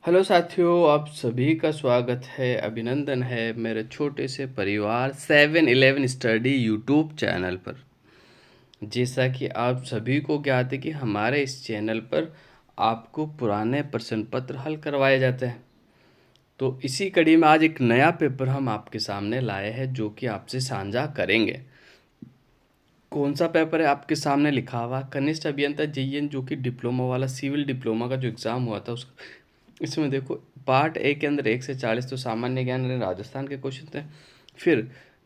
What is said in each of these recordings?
Hello साथियों, आप सभी का स्वागत है, अभिनंदन है मेरे छोटे से परिवार 7-Eleven स्टडी यूट्यूब चैनल पर। जैसा कि आप सभी को ज्ञात है कि हमारे इस चैनल पर आपको पुराने प्रश्न पत्र हल करवाए जाते हैं। तो इसी कड़ी में आज एक नया पेपर हम आपके सामने लाए हैं जो कि आपसे साझा करेंगे। कौन सा पेपर है आपके सामने लिखा हुआ? कनिष्ठ अभियंता जेईएन, जो कि डिप्लोमा वाला सिविल डिप्लोमा का जो एग्ज़ाम हुआ था उसका। इसमें देखो, पार्ट ए के अंदर 1 से 40 तो सामान्य ज्ञान यानी राजस्थान के क्वेश्चन थे। फिर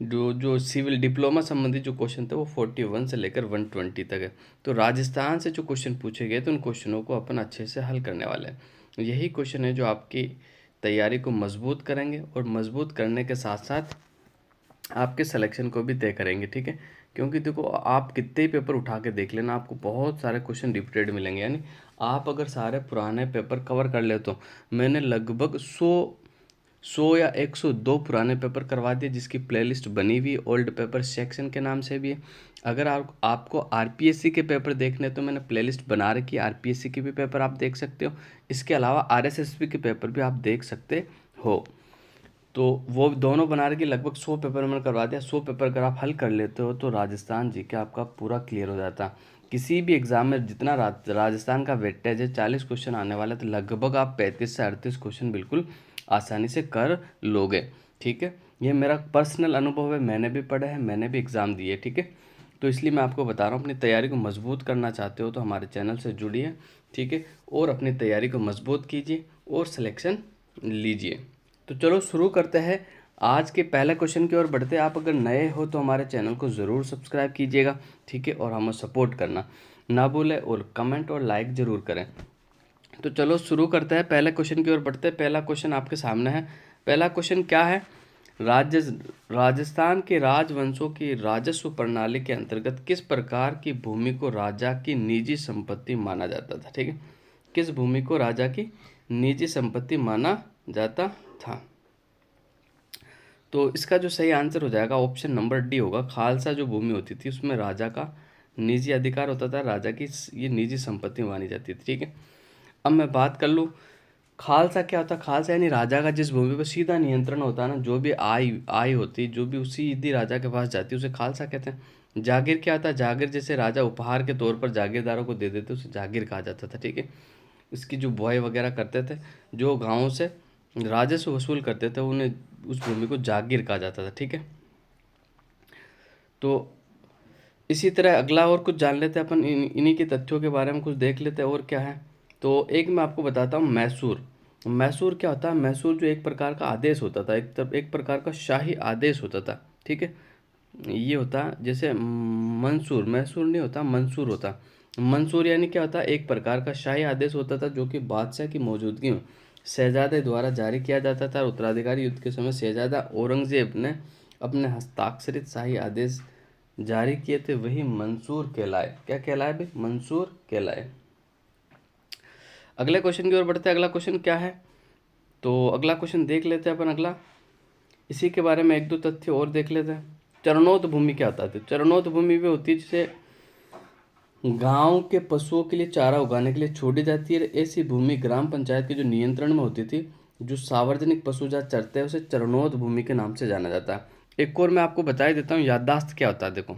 जो जो सिविल डिप्लोमा संबंधी जो क्वेश्चन थे वो 41 से लेकर 120 तक है। तो राजस्थान से जो क्वेश्चन पूछे गए तो उन क्वेश्चनों को अपन अच्छे से हल करने वाले हैं। यही क्वेश्चन है जो आपकी तैयारी को मजबूत करेंगे और मजबूत करने के साथ साथ आपके सिलेक्शन को भी तय करेंगे, ठीक है। क्योंकि देखो, आप कितने ही पेपर उठा के देख लेना, आपको बहुत सारे क्वेश्चन रिपीटेड मिलेंगे। यानी आप अगर सारे पुराने पेपर कवर कर ले तो मैंने लगभग 100 या 102 पुराने पेपर करवा दिए, जिसकी प्लेलिस्ट बनी हुई ओल्ड पेपर सेक्शन के नाम से भी है। अगर आपको आरपीएससी के पेपर देखने तो मैंने प्लेलिस्ट बना रखी है, आरपीएससी के भी पेपर आप देख सकते हो। इसके अलावा आरएसएसबी के पेपर भी आप देख सकते हो। तो वो दोनों बना रहे कि लगभग 100 पेपर मैंने करवा दिया। 100 पेपर अगर आप हल कर लेते हो तो राजस्थान जी के आपका पूरा क्लियर हो जाता। किसी भी एग्ज़ाम में जितना राजस्थान का वेटेज है, 40 क्वेश्चन आने वाला, तो लगभग आप 35 से 38 क्वेश्चन बिल्कुल आसानी से कर लोगे, ठीक है। ये मेरा पर्सनल अनुभव है, मैंने भी पढ़ा है, मैंने भी एग्ज़ाम दिए, ठीक है। तो इसलिए मैं आपको बता रहा हूँ, अपनी तैयारी को मजबूत करना चाहते हो तो हमारे चैनल से जुड़िए, ठीक है, और अपनी तैयारी को मजबूत कीजिए और सिलेक्शन लीजिए। तो चलो शुरू करते हैं। आज के पहले क्वेश्चन की ओर बढ़ते हैं। आप अगर नए हो तो हमारे चैनल को ज़रूर सब्सक्राइब कीजिएगा, ठीक है, और हमें सपोर्ट करना ना भूलें और कमेंट और लाइक ज़रूर करें। तो चलो शुरू करते हैं, पहले क्वेश्चन की ओर बढ़ते हैं। पहला क्वेश्चन आपके सामने है। पहला क्वेश्चन क्या है? राज्य राजस्थान के राजवंशों की राजस्व प्रणाली के अंतर्गत किस प्रकार की भूमि को राजा की निजी संपत्ति माना जाता था, ठीक है। किस भूमि को राजा की निजी संपत्ति माना जाता था? तो इसका जो सही आंसर हो जाएगा ऑप्शन नंबर डी होगा। खालसा जो भूमि होती थी उसमें राजा का निजी अधिकार होता था, राजा की ये निजी संपत्ति मानी जाती थी, ठीक है। अब मैं बात कर लूँ, खालसा क्या होता है? खालसा यानी राजा का जिस भूमि पर सीधा नियंत्रण होता है ना, जो भी आय आय होती है जो भी उसी सीधी राजा के पास जाती है उसे खालसा कहते हैं। जागीर क्या होता है? जागीर जैसे राजा उपहार के तौर पर जागीरदारों को दे देते उसे जागीर कहा जाता था, ठीक है। इसकी जो बुआई वगैरह करते थे, जो गाँव से राजस्व वसूल करते थे, उन्हें उस भूमि को जागीर कहा जाता था, ठीक है। तो इसी तरह अगला और कुछ जान लेते हैं अपन, इन्हीं के तथ्यों के बारे में कुछ देख लेते हैं और क्या है। तो एक मैं आपको बताता हूँ, मैसूर। मैसूर क्या होता है? मैसूर जो एक प्रकार का आदेश होता था, एक प्रकार का शाही आदेश होता था, ठीक है। ये होता जैसे मंसूर, मैसूर नहीं होता, मंसूर होता। मंसूर यानी क्या होता है? एक प्रकार का शाही आदेश होता था जो कि बादशाह की मौजूदगी में शहजादे द्वारा जारी किया जाता था। उत्तराधिकारी युद्ध के समय शहजादा औरंगजेब ने अपने हस्ताक्षरित शाही आदेश जारी किए थे, वही मंसूर कहलाए। क्या कहलाए भाई? मंसूर कहलाए। अगले क्वेश्चन की ओर बढ़ते हैं। अगला क्वेश्चन क्या है? तो अगला क्वेश्चन देख लेते हैं अपन। अगला इसी के बारे में एक दो तथ्य और देख लेते हैं। चरणोत भूमि क्या होता है? चरणोत भूमि भी होती है जिसे गांव के पशुओं के लिए चारा उगाने के लिए छोड़ी जाती है। ऐसी भूमि ग्राम पंचायत के जो नियंत्रण में होती थी, जो सार्वजनिक पशु जहाँ चरते हैं उसे चरणोत भूमि के नाम से जाना जाता है। एक और मैं आपको बता ही देता हूँ, याददाश्त क्या होता है। देखो,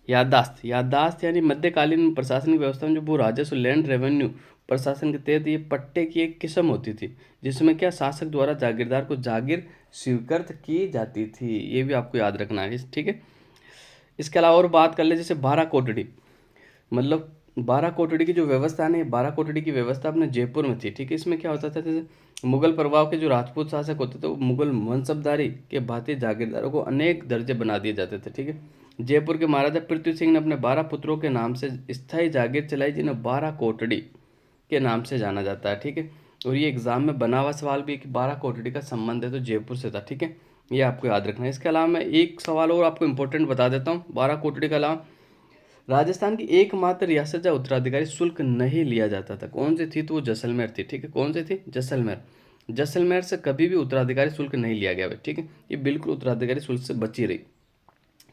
याददाश्त, याददाश्त यानी मध्यकालीन प्रशासनिक व्यवस्था में जो भू राजस्व लैंड रेवेन्यू प्रशासन के तहत ये पट्टे की एक किस्म होती थी, जिसमें क्या शासक द्वारा जागीरदार को जागीर स्वीकृत की जाती थी। ये भी आपको याद रखना है, ठीक है। इसके अलावा और बात कर ले, जैसे 12 कोटड़ी, मतलब 12 कोटड़ी की जो व्यवस्था है ना, 12 कोटड़ी की व्यवस्था अपने जयपुर में थी, ठीक है। इसमें क्या होता था? जैसे मुगल प्रभाव के जो राजपूत शासक होते थे वो मुगल मनसबदारी के भांति जागीरदारों को अनेक दर्जे बना दिए जाते थे, ठीक है। जयपुर के महाराजा पृथ्वी सिंह ने अपने 12 पुत्रों के नाम से स्थायी जागीर चलाई, जिन्हें 12 कोटड़ी के नाम से जाना जाता है, ठीक है। और ये एग्जाम में बना हुआ सवाल भी है कि 12 कोटड़ी का संबंध है तो जयपुर से था, ठीक है। ये आपको याद रखना है। इसके अलावा मैं एक सवाल और आपको इंपॉर्टेंट बता देता हूँ। 12 कोटड़ी के अलावा राजस्थान की एकमात्र रियासत जहाँ उत्तराधिकारी शुल्क नहीं लिया जाता था, कौन सी थी? तो वो जैसलमेर थी, ठीक है। कौन सी थी? जैसलमेर। जैसलमेर से कभी भी उत्तराधिकारी शुल्क नहीं लिया गया, ठीक है। ये बिल्कुल उत्तराधिकारी शुल्क से बची रही,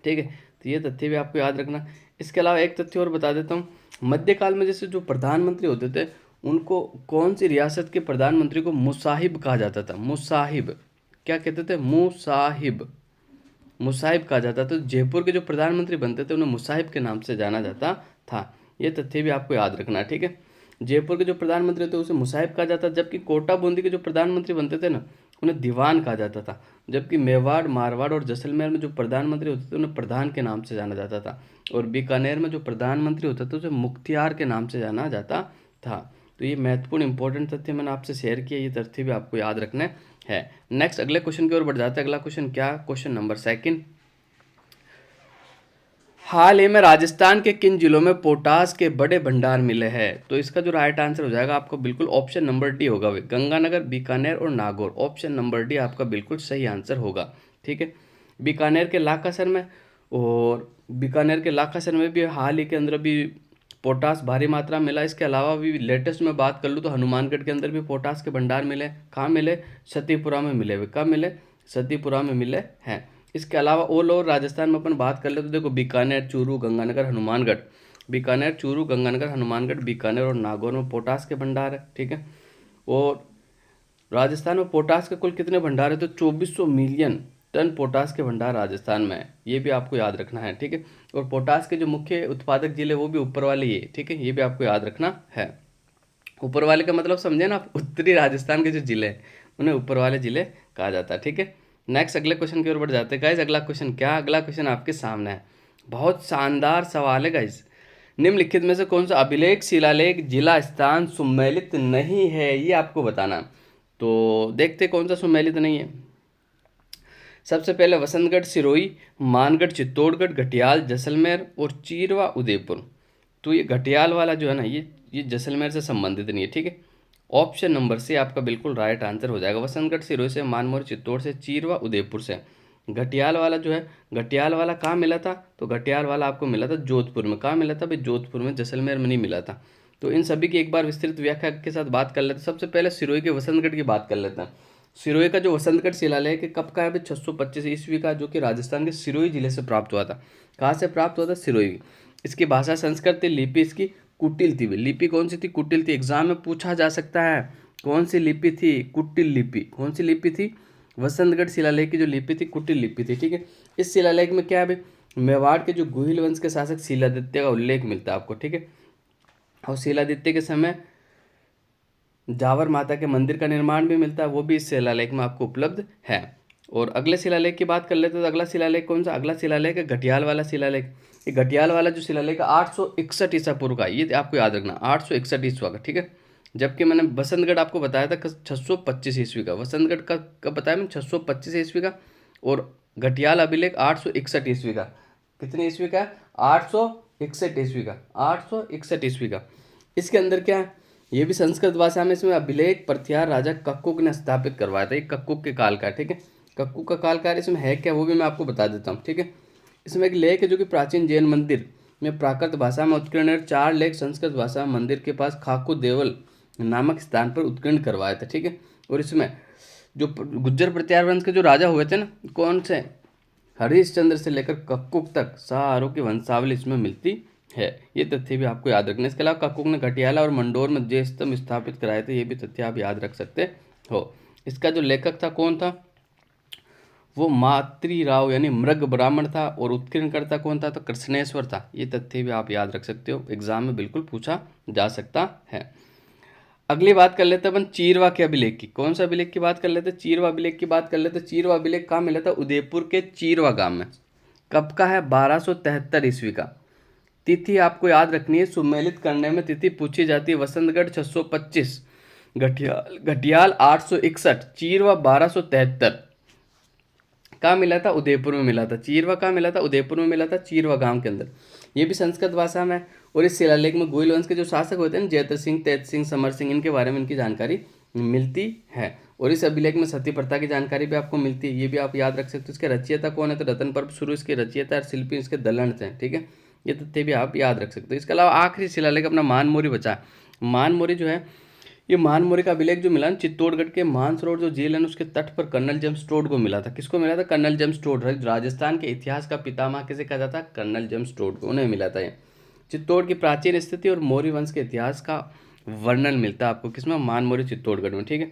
ठीक है। तो ये तथ्य भी आपको याद रखना। इसके अलावा एक तथ्य और बता देता हूँ, मध्यकाल में जैसे जो प्रधानमंत्री होते थे उनको कौन सी रियासत के प्रधानमंत्री को मुसाहिब कहा जाता था? मुसाहिब, क्या कहते थे? मुसाहिब, मुसाहिब कहा जाता था। तो जयपुर के जो प्रधानमंत्री बनते थे उन्हें मुसाहिब के नाम से जाना जाता था। ये तथ्य भी आपको याद रखना है, ठीक है। जयपुर के जो प्रधानमंत्री थे उसे मुसाहिब कहा जाता था, जबकि कोटा बूंदी के जो प्रधानमंत्री बनते थे ना उन्हें दीवान कहा जाता था। जबकि मेवाड़, मारवाड़ और जैसलमेर में जो प्रधानमंत्री होते थे उन्हें प्रधान के नाम से जाना जाता था। और बीकानेर में जो प्रधानमंत्री होता था उसे मुख्तियार के नाम से जाना जाता था। तो ये महत्वपूर्ण इंपॉर्टेंट तथ्य मैंने आपसे शेयर किया, ये तथ्य भी आपको याद रखना है। नेक्स्ट अगले क्वेश्चन की ओर बढ़ जाते हैं। अगला क्वेश्चन क्या? Question number 2। हाल ही में राजस्थान के किन जिलों में पोटास के बड़े भंडार मिले हैं? तो इसका जो राइट आंसर हो जाएगा आपको बिल्कुल ऑप्शन नंबर डी होगा। वे गंगानगर, बीकानेर और नागौर। ऑप्शन नंबर डी आपका बिल्कुल सही आंसर होगा, ठीक है। बीकानेर के लाखासर में, और बीकानेर के लाखासर में भी हाल ही के अंदर भी पोटास भारी मात्रा में मिला। इसके अलावा भी लेटेस्ट में बात कर लूँ तो हनुमानगढ़ के अंदर भी पोटास के भंडार मिले। कहाँ मिले? सतीपुरा में मिले हुए। कब मिले? सतीपुरा में मिले हैं। इसके अलावा ऑल ओवर राजस्थान में अपन बात कर ले तो देखो बीकानेर, चूरू, गंगानगर, हनुमानगढ़, बीकानेर, चूरू, गंगानगर, हनुमानगढ़, बीकानेर और नागौर में पोटास के भंडार है, ठीक है। और राजस्थान में पोटास के कुल कितने भंडार है? तो 2400 मिलियन टन पोटास के भंडार राजस्थान में है। ये भी आपको याद रखना है, ठीक है। और पोटास के जो मुख्य उत्पादक जिले वो भी ऊपर वाले ये, ठीक है। ये भी आपको याद रखना है। ऊपर वाले का मतलब समझे ना आप, उत्तरी राजस्थान के जो जिले हैं उन्हें ऊपर वाले जिले कहा जाता है, ठीक है। नेक्स्ट अगले क्वेश्चन की ओर बढ़ जाते हैं गाइस। अगला क्वेश्चन क्या? अगला क्वेश्चन आपके सामने है, बहुत शानदार सवाल है गाइस। निम्नलिखित में से कौन सा अभिलेख शिलालेख जिला स्थान सुमेलित नहीं है? ये आपको बताना। तो देखते कौन सा सुमेलित नहीं है। सबसे पहले वसंतगढ़, सिरोही, मानगढ़, चित्तौड़गढ़, घटियाल, जैसलमेर और चीरवा, उदयपुर। तो ये घटियाल वाला जो है ना ये जैसलमेर से संबंधित नहीं है, ठीक है। ऑप्शन नंबर सी आपका बिल्कुल राइट आंसर हो जाएगा। वसंतगढ़, सिरोही से, मानमोर, चित्तौड़ से, चीरवा, उदयपुर से। घटियाल वाला जो है, घटियाल वाला कहाँ मिला था? तो घटियाल वाला आपको मिला था जोधपुर में। कहाँ मिला था भाई? जोधपुर में, जैसलमेर में नहीं मिला था। तो इन सभी की एक बार विस्तृत व्याख्या के साथ बात कर लेते हैं। सबसे पहले सिरोही के वसंतगढ़ की बात कर लेते हैं। सिरोही का जो वसंतगढ़ शिलालेख है कब का है? 625 ईस्वी का, जो कि राजस्थान के सिरोही जिले से प्राप्त हुआ था। कहाँ से प्राप्त हुआ था? सिरोही। इसकी भाषा संस्कृत थी, लिपि इसकी कुटिल थी। लिपि कौन सी थी? कुटिल थी। एग्जाम में पूछा जा सकता है कौन सी लिपि थी? कुटिल लिपि। कौन सी लिपि थी? वसंतगढ़ शिलालेख की जो लिपि थी कुटिल लिपि थी, ठीक है। इस शिलालेख में क्या है भाई? मेवाड़ के जो गुहिल वंश के शासक शिलादित्य का उल्लेख मिलता है आपको, ठीक है। और शिलादित्य के समय जावर माता के मंदिर का निर्माण भी मिलता है, वो भी इस शिलालेख में आपको उपलब्ध है। और अगले शिलालेख की बात कर लेते हैं तो अगला शिलालेख कौन सा? अगला शिलालेख है घटियाल वाला शिलालेख। ये घटियाल वाला जो शिलालेख है 861 ईसा पूर्व का, ये आपको याद रखना, 861 ईस्वा का, ठीक है। जबकि मैंने बसंतगढ़ आपको बताया था 625 ईस्वी का। वसंतगढ़ का कब बताया मैंने? 625 ईस्वी का। और घटियाल अभिलेख 861 ईस्वी का। कितने ईस्वी का? 861 ईस्वी का। 861 ईस्वी का। इसके अंदर क्या है? ये भी संस्कृत भाषा में, इसमें अभिलेख प्रत्यार राजा कक्कुक ने स्थापित करवाया था। ये कक्कुक के काल का, ठीक है। कक्कुक का काल कार्य इसमें है क्या वो भी मैं आपको बता देता हूँ, ठीक है। इसमें एक लेख है जो कि प्राचीन जैन मंदिर में प्राकृत भाषा में उत्कीर्ण है। 4 लेख संस्कृत भाषा में मंदिर के पास खाकू देवल नामक स्थान पर उत्कीर्ण करवाया था, ठीक है। और इसमें जो गुज्जर प्रत्यार वंश के जो राजा हुए थे ना, कौन से? हरिश्चंद्र से लेकर कक्कुक तक सारों की वंशावली इसमें मिलती है। ये तथ्य भी आपको याद रखना। इसके अलावा कक्कुक ने घटियाला और मंडोर में जय स्तंभ स्थापित कराए थे, ये भी तथ्य आप याद रख सकते हो। इसका जो लेखक था कौन था? वो मातृराव यानी मृग ब्राह्मण था। और उत्कीर्णकर्ता कौन था? तो कृष्णेश्वर था। ये तथ्य भी आप याद रख सकते हो, एग्जाम में बिल्कुल पूछा जा सकता है। अगली बात कर लेते हैं अपन चीरवा के अभिलेख की। कौन सा अभिलेख की बात कर लेते हैं? चीरवा अभिलेख की बात कर लेते हैं। चीरवा अभिलेख कहाँ मिला था? उदयपुर के चीरवा गांव में। कब का है? 1273 ईस्वी का। तिथि आपको याद रखनी है, सुमेलित करने में तिथि पूछी जाती है। वसंतगढ़ 625, घटियाल 861, चीरवा 1273। कहाँ मिला था? उदयपुर में मिला था। चीरवा कहाँ मिला था? उदयपुर में मिला था, चीरवा गांव के अंदर। ये भी संस्कृत भाषा में। और इस शिलालेख में गोइल वंश के जो शासक होते हैं, जयत्र सिंह, तेज सिंह, समर सिंह, इनके बारे में इनकी जानकारी मिलती है। और इस अभिलेख में सती प्रथा की जानकारी भी आपको मिलती है, ये भी आप याद रख सकते हो। इसके रचयिता कौन है? तो रतन पर्व शुरू इसके रचयिता और शिल्पी इसके दलहन थे, ठीक है। ये तथ्य भी आप याद रख सकते हो। इसके अलावा आखिरी शिलालेख अपना मानमोरी बचा। मानमोरी जो है ये महानमोरी का अभिलेख जो मिला ना, चित्तौड़गढ़ के मानसरोवर जो झील है ना, उसके तट पर कर्नल जेम्स टोड को मिला था। किसको मिला था? Colonel James Tod. राजस्थान के इतिहास का पितामह किसे कहा जाता है? कर्नल जेम्स टोड को, उन्हें मिला था ये। चित्तौड़ की प्राचीन स्थिति और मौर्य वंश के इतिहास का वर्णन मिलता है आपको किसमें? मानमोरी चित्तौड़गढ़ में, ठीक है।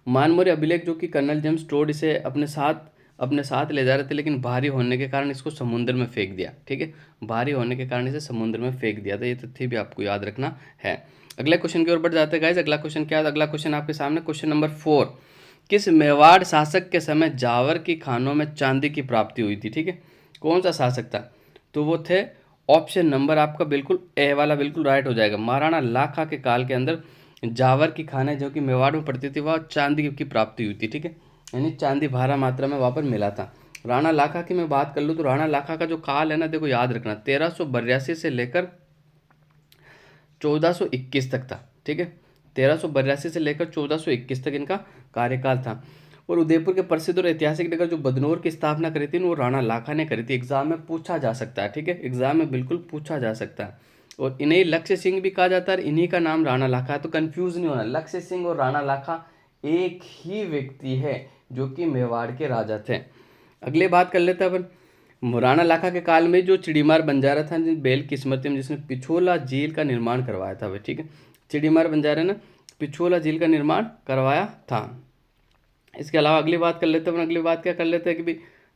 मानमोरी अभिलेख जो कि कर्नल जेम्स टोड इसे अपने साथ ले जा रहे थे, लेकिन भारी होने के कारण इसको समुद्र में फेंक दिया, ठीक है। भारी होने के कारण इसे समुद्र में फेंक दिया था, ये तथ्य भी आपको याद रखना है। अगले क्वेश्चन की ओर बढ़ जाते हैं गाइस। अगला क्वेश्चन क्या है? अगला क्वेश्चन आपके सामने क्वेश्चन नंबर 4। किस मेवाड़ शासक के समय जावर की खानों में चांदी की प्राप्ति हुई थी? ठीक है, कौन सा शासक था? तो वो थे, ऑप्शन नंबर आपका बिल्कुल ए वाला बिल्कुल राइट हो जाएगा। महाराणा लाखा के काल के अंदर जावर की खानें जो कि मेवाड़ में पड़ती थी, वह चांदी की प्राप्ति हुई थी, ठीक है। यानी चांदी भारा मात्रा में वहाँ पर मिला था। राणा लाखा की मैं बात कर लूँ तो राणा लाखा का जो काल है ना, देखो याद रखना, 1382 से लेकर 1421 तक था, ठीक है। 1382 से लेकर 1421 तक इनका कार्यकाल था। और उदयपुर के प्रसिद्ध और ऐतिहासिक नगर जो बदनौर की स्थापना करी थी वो राणा लाखा ने करी थी। एग्जाम में पूछा जा सकता है, ठीक है, एग्जाम में बिल्कुल पूछा जा सकता है। और इन्हें लक्ष्य सिंह भी कहा जाता है, इन्हीं का नाम राणा लाखा है, तो कंफ्यूज नहीं होना। लक्ष्य सिंह और राणा लाखा एक ही व्यक्ति है जो कि मेवाड़ के राजा थे। अगले बात कर लेते हैं अपन। राणा लाखा के काल में जो चिड़ीमार बंजारा था, बेल की स्मृति में जिसने पिछोला झील का निर्माण करवाया था, ठीक है। चिड़ीमार बंजारा ने पिछोला झील का निर्माण करवाया था। इसके अलावा अगली बात कर लेते हैं। अगली बात क्या कर लेते हैं कि भाई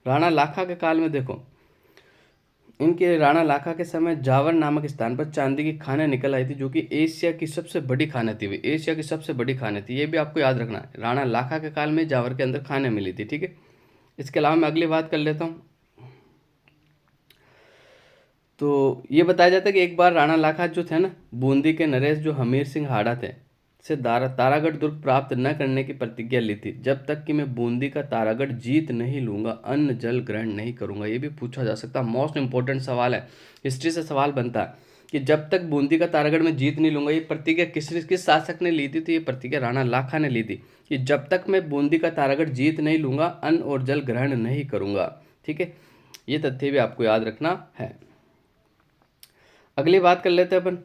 राणा लाखा के काल में देखो, इनके राणा लाखा के समय जावर नामक स्थान पर चांदी की खानें निकल आई थी, जो कि एशिया की सबसे बड़ी खानें थी। एशिया की सबसे बड़ी खानें थी, ये भी आपको याद रखना है। राणा लाखा के काल में जावर के अंदर खानें मिली थी, ठीक है। इसके अलावा मैं अगली बात कर लेता हूँ। तो ये बताया जाता है कि एक बार राणा लाखा जो थे ना, बूंदी के नरेश जो हमीर सिंह हाड़ा थे से तारागढ़ दुर्ग प्राप्त न करने की प्रतिज्ञा ली थी। जब तक कि मैं बूंदी का तारागढ़ जीत नहीं लूंगा, अन्न जल ग्रहण नहीं करूंगा। ये भी पूछा जा सकता है, मोस्ट इंपॉर्टेंट सवाल है, हिस्ट्री से सवाल बनता है कि जब तक बूंदी का तारागढ़ में जीत नहीं लूंगा, ये प्रतिज्ञा किस शासक ने ली थी? तो ये प्रतिज्ञा राणा लाखा ने ली थी कि जब तक मैं बूंदी का तारागढ़ जीत नहीं लूंगा, अन्न और जल ग्रहण नहीं करूंगा, ठीक है। ये तथ्य भी आपको याद रखना है। अगली बात कर लेते हैं अपन।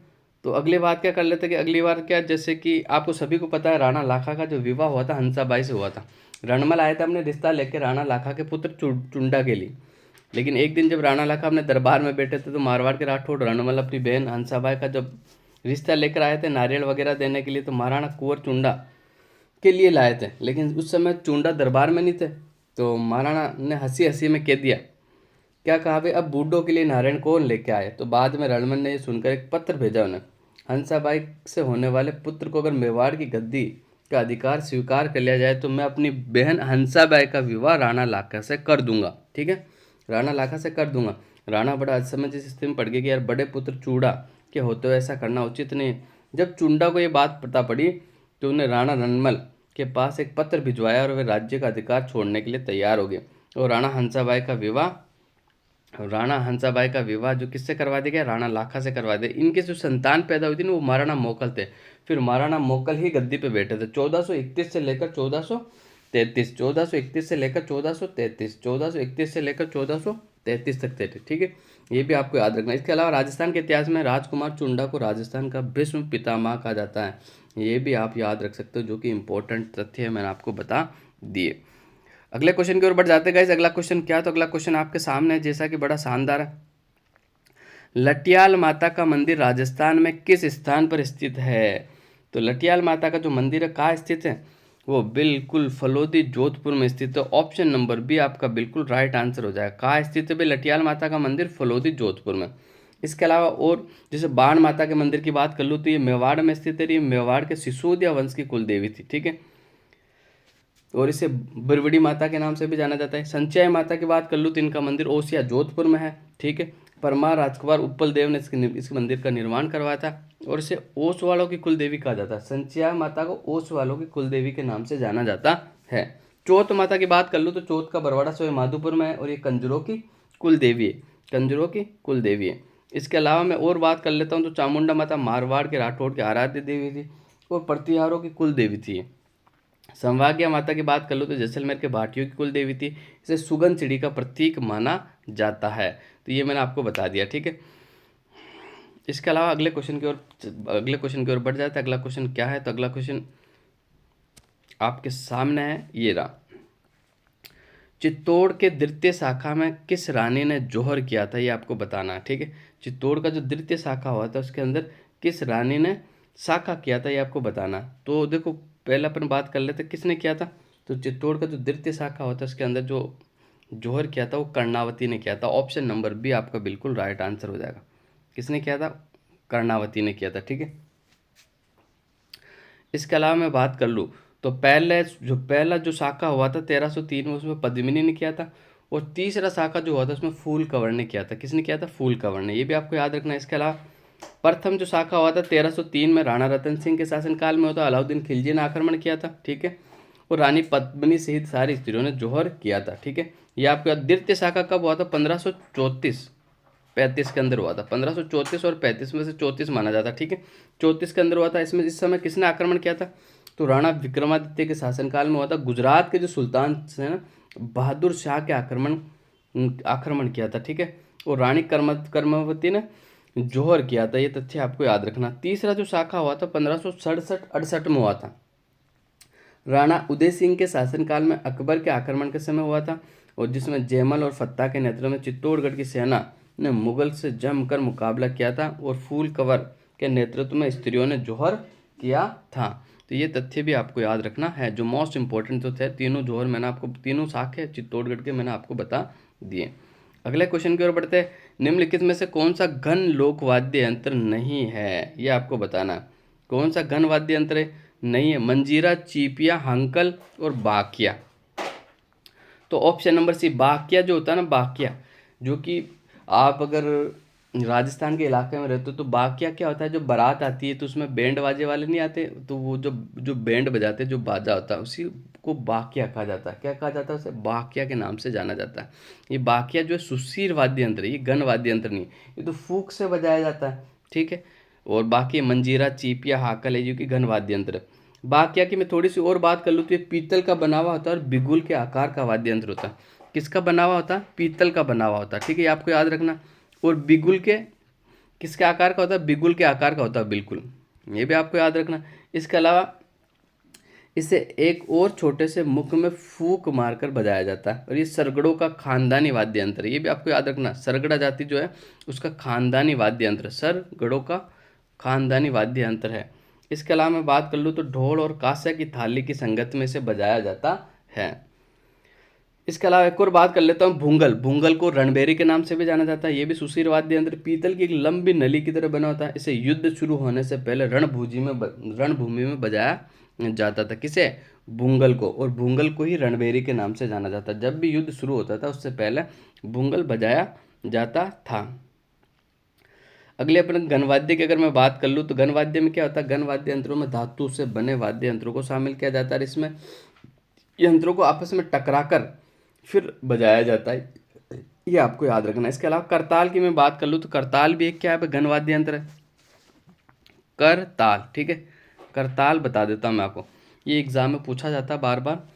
तो अगली बात क्या कर लेते हैं कि अगली बार क्या, जैसे कि आपको सभी को पता है राणा लाखा का जो विवाह हुआ था हंसाबाई से हुआ था। रणमल आया था अपने रिश्ता लेकर राणा लाखा के पुत्र चुंडा के लिए। लेकिन एक दिन जब राणा लाखा अपने दरबार में बैठे थे तो मारवाड़ के राठौड़ रणमल अपनी बहन हंसाबाई का जब रिश्ता लेकर आए थे नारियल वगैरह देने के लिए, तो महाराणा कुंवर चुंडा के लिए लाए थे। लेकिन उस समय चुंडा दरबार में नहीं थे, तो महाराणा ने हंसी हंसी में कह दिया, क्या कहा भाई, अब बूढ़ों के लिए नारायण कौन लेके आए? तो बाद में रणमल ने ये सुनकर एक पत्र भेजा उन्हें, हंसाबाई से होने वाले पुत्र को अगर मेवाड़ की गद्दी का अधिकार स्वीकार कर लिया जाए तो मैं अपनी बहन हंसाबाई का विवाह राणा लाखा से कर दूंगा, ठीक है, राणा लाखा से कर दूंगा। राणा बड़ा असमंजस इस स्थिति में पड़ गया कि यार बड़े पुत्र चूड़ा के होते हुए ऐसा करना उचित नहीं। जब चुंडा को ये बात पता पड़ी तो उन्हें राणा रणमल के पास एक पत्र भिजवाया और वे राज्य का अधिकार छोड़ने के लिए तैयार हो गए। और राणा हंसाबाई का विवाह जो किससे करवा दिया गया? राणा लाखा से करवा दिया। इनके जो संतान पैदा हुई थी ना, वो महाराणा मोकल थे। फिर महाराणा मोकल ही गद्दी पे बैठे थे 1431 से लेकर 1433, 1431 से लेकर 1433, 1431 से लेकर 1433 तक थे, ठीक है। ये भी आपको याद रखना है। इसके अलावा राजस्थान के इतिहास में राजकुमार चुंडा को राजस्थान का भीष्म पितामह कहा जाता है। ये भी आप याद रख सकते हो, जो कि इंपॉर्टेंट तथ्य है, मैंने आपको बता दिए। अगले क्वेश्चन की ओर बढ़ जाते हैं गाइस। अगला क्वेश्चन क्या है? तो अगला क्वेश्चन आपके सामने है, जैसा कि बड़ा शानदार है। लटियाल माता का मंदिर राजस्थान में किस स्थान पर स्थित है? तो लटियाल माता का जो मंदिर है कहाँ स्थित है? वो बिल्कुल फलोदी जोधपुर में स्थित है। ऑप्शन नंबर बी आपका बिल्कुल राइट आंसर हो जाएगा। कहाँ स्थित है भाई लटियाल माता का मंदिर? फलोदी जोधपुर में। इसके अलावा और जैसे बाण माता के मंदिर की बात कर लूँ तो ये मेवाड़ में स्थित है। ये मेवाड़ के सिसोदिया वंश की कुल देवी थी, ठीक है, और इसे बरवड़ी माता के नाम से भी जाना जाता है। संचय माता की बात कर लूँ तो इनका मंदिर ओसिया जोधपुर में है, ठीक है। परमार राजकुमार उपल देव ने इस मंदिर का निर्माण करवाया था और इसे ओस वालों की कुल देवी कहा जाता है। संचय माता को ओस वालों की कुल देवी के नाम से जाना जाता है। चौथ माता की बात कर लूँ तो चौथ का बरवाड़ा सो माधोपुर में है और ये कंजरों की कुल देवी है, कंजरों की कुल देवी है। इसके अलावा मैं और बात कर लेता हूँ तो चामुंडा माता मारवाड़ के राठौड़ की आराध्य देवी थी और प्रतिहारों की कुल देवी थी। संभाग्या माता की बात कर लो तो जैसलमेर के भाटियों की कुल देवी थी। इसे सुगन चिड़ी का प्रतीक माना जाता है। तो ये मैंने आपको बता दिया, ठीक है। इसके अलावा अगले क्वेश्चन की ओर बढ़ जाते हैं। अगला क्वेश्चन क्या है, तो अगला क्वेश्चन आपके सामने है, ये रहा। चित्तौड़ के द्वितीय शाखा में किस रानी ने जौहर किया था, ये आपको बताना है, ठीक है। चित्तौड़ का जो द्वितीय शाखा हुआ था उसके अंदर किस रानी ने शाखा किया था, ये आपको बताना है। तो देखो पहले अपन बात कर लेते किसने किया था। तो चित्तौड़ का जो द्वितीय शाखा होता है उसके अंदर जो जौहर किया था वो कर्णावती ने किया था। ऑप्शन नंबर बी आपका बिल्कुल राइट आंसर हो जाएगा। किसने किया था, कर्णावती ने किया था, ठीक है। इसके अलावा मैं बात कर लूँ तो पहला जो शाखा हुआ था 1303 में, उसमें पद्मिनी ने किया था। और तीसरा शाखा जो हुआ था उसमें फूल कंवर ने किया था। किसने किया था, फूल कंवर ने, ये भी आपको याद रखना है। इसके अलावा प्रथम जो शाखा हुआ था 1303 में राणा रतन सिंह के शासनकाल में होता, अलाउद्दीन खिलजी ने आक्रमण किया था, ठीक है। और रानी पद्मिनी सहित सारी स्त्रियों ने जौहर किया था, ठीक है। ये आपका द्वितीय शाखा कब हुआ था, 1534-35 के अंदर हुआ था। 1534 और 35 में से 34 माना जाता है, ठीक है। 34 के अंदर हुआ था। इसमें इस समय किसने आक्रमण किया था, तो राणा विक्रमादित्य के शासनकाल में हुआ था। गुजरात के जो सुल्तान थे ना, बहादुर शाह के आक्रमण किया था, ठीक है। और रानी कर्मवती ने जौहर किया था। ये तथ्य आपको याद रखना। तीसरा जो शाखा हुआ था 1567-68 में हुआ था। राणा उदय सिंह के शासनकाल में अकबर के आक्रमण के समय हुआ था, और जिसमें जयमल और फत्ता के नेतृत्व में चित्तौड़गढ़ की सेना ने मुगल से जमकर मुकाबला किया था, और फूल कंवर के नेतृत्व में स्त्रियों ने जौहर किया था। तो ये तथ्य भी आपको याद रखना है। जो मोस्ट इंपॉर्टेंट तो थे, तीनों जौहर मैंने आपको, तीनों शाखे चित्तौड़गढ़ के मैंने आपको बता दिए। अगले क्वेश्चन की ओर बढ़ते हैं। निम्नलिखित में से कौन सा घन लोक वाद्य यंत्र नहीं है, ये आपको बताना है। कौन सा घन वाद्य यंत्र है, नहीं है। मंजीरा, चीपिया, हंकल और बाकिया। तो ऑप्शन नंबर सी बाकिया जो होता है ना, बाकिया, जो कि आप अगर राजस्थान के इलाके में रहते हो तो बाकिया क्या होता है, जो बारात आती है तो उसमें बैंड बाजे वाले नहीं आते, तो वो जो जो बैंड बजाते हैं, जो बाजा होता है, उसी को बाकिया कहा जाता है। क्या कहा जाता है उसे, बाकिया के नाम से जाना जाता है। ये बाकिया जो है सुशीर वाद्य यंत्र है, ये घन वाद्य यंत्र नहीं है, ये तो फूक से बजाया जाता है, ठीक है। और बाकी मंजीरा, चीपिया, हाकल है जो कि घन वाद्य यंत्र है। बाकिया की मैं थोड़ी सी और बात कर लूँ तो ये पीतल का बना हुआ होता है और बिगुल के आकार का वाद्य यंत्र होता है। किसका बना हुआ होता है, पीतल का बना हुआ होता है, ठीक है, ये आपको याद रखना। और बिगुल के किसके आकार का होता है, बिगुल के आकार का होता है, बिल्कुल, ये भी आपको याद रखना। इसके अलावा इसे एक और छोटे से मुख में फूक मारकर बजाया जाता है, और ये सरगड़ों का खानदानी वाद्य यंत्र है, ये भी आपको याद रखना। सरगड़ा जाति जो है उसका खानदानी वाद्य यंत्र, सरगड़ों का खानदानी वाद्य यंत्र है। इसके अलावा मैं बात कर लूँ तो ढोल और कांसे की थाली की संगत में इसे बजाया जाता है। इसके अलावा एक और बात कर लेता हूँ, भूंगल। भूंगल को रणबेरी के नाम से भी जाना जाता है। ये भी सुशीर वाद्य यंत्र पीतल की एक लंबी नली की तरह बना होता है। इसे युद्ध शुरू होने से पहले रणभूमि में बजाया जाता था। किसे, भूंगल को। और भूंगल को ही रणबेरी के नाम से जाना जाता है। जब भी युद्ध शुरू होता था उससे पहले भूंगल बजाया जाता था। अगले अपन गणवाद्य की अगर मैं बात कर लूँ तो गणवाद्य में क्या होता है, गणवाद्य यंत्रों में धातु से बने वाद्य यंत्रों को शामिल किया जाता है। इसमें यंत्रों को आपस में टकराकर फिर बजाया जाता है, ये आपको याद रखना है। इसके अलावा करताल की मैं बात कर लूँ तो करताल भी एक क्या है, घन वाद्य यंत्र है, करताल, ठीक है। करताल बता देता हूँ मैं आपको, ये एग्जाम में पूछा जाता है बार बार।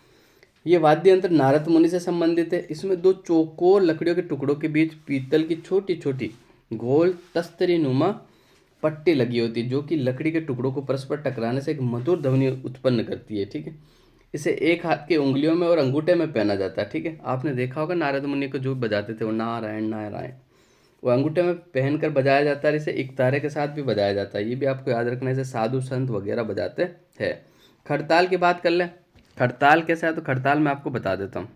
ये वाद्य यंत्र नारद मुनि से संबंधित है। इसमें दो चौकोर लकड़ियों के टुकड़ों के बीच पीतल की छोटी छोटी गोल तस्तरी नुमा पट्टी लगी होती है, जो कि लकड़ी के टुकड़ों को परस्पर टकराने से एक मधुर ध्वनि उत्पन्न करती है, ठीक है। इसे एक हाथ की उंगलियों में और अंगूठे में पहना जाता है, ठीक है। आपने देखा होगा नारद मुनि को जो बजाते थे वो नारायण नारायण, वो अंगूठे में पहनकर बजाया जाता है। इसे एक तारे के साथ भी बजाया जाता है, ये भी आपको याद रखना है। इसे साधु संत वगैरह बजाते हैं। खड़ताल की बात कर लें, खड़ताल कैसा है, तो खड़ताल मैं आपको बता देता हूँ।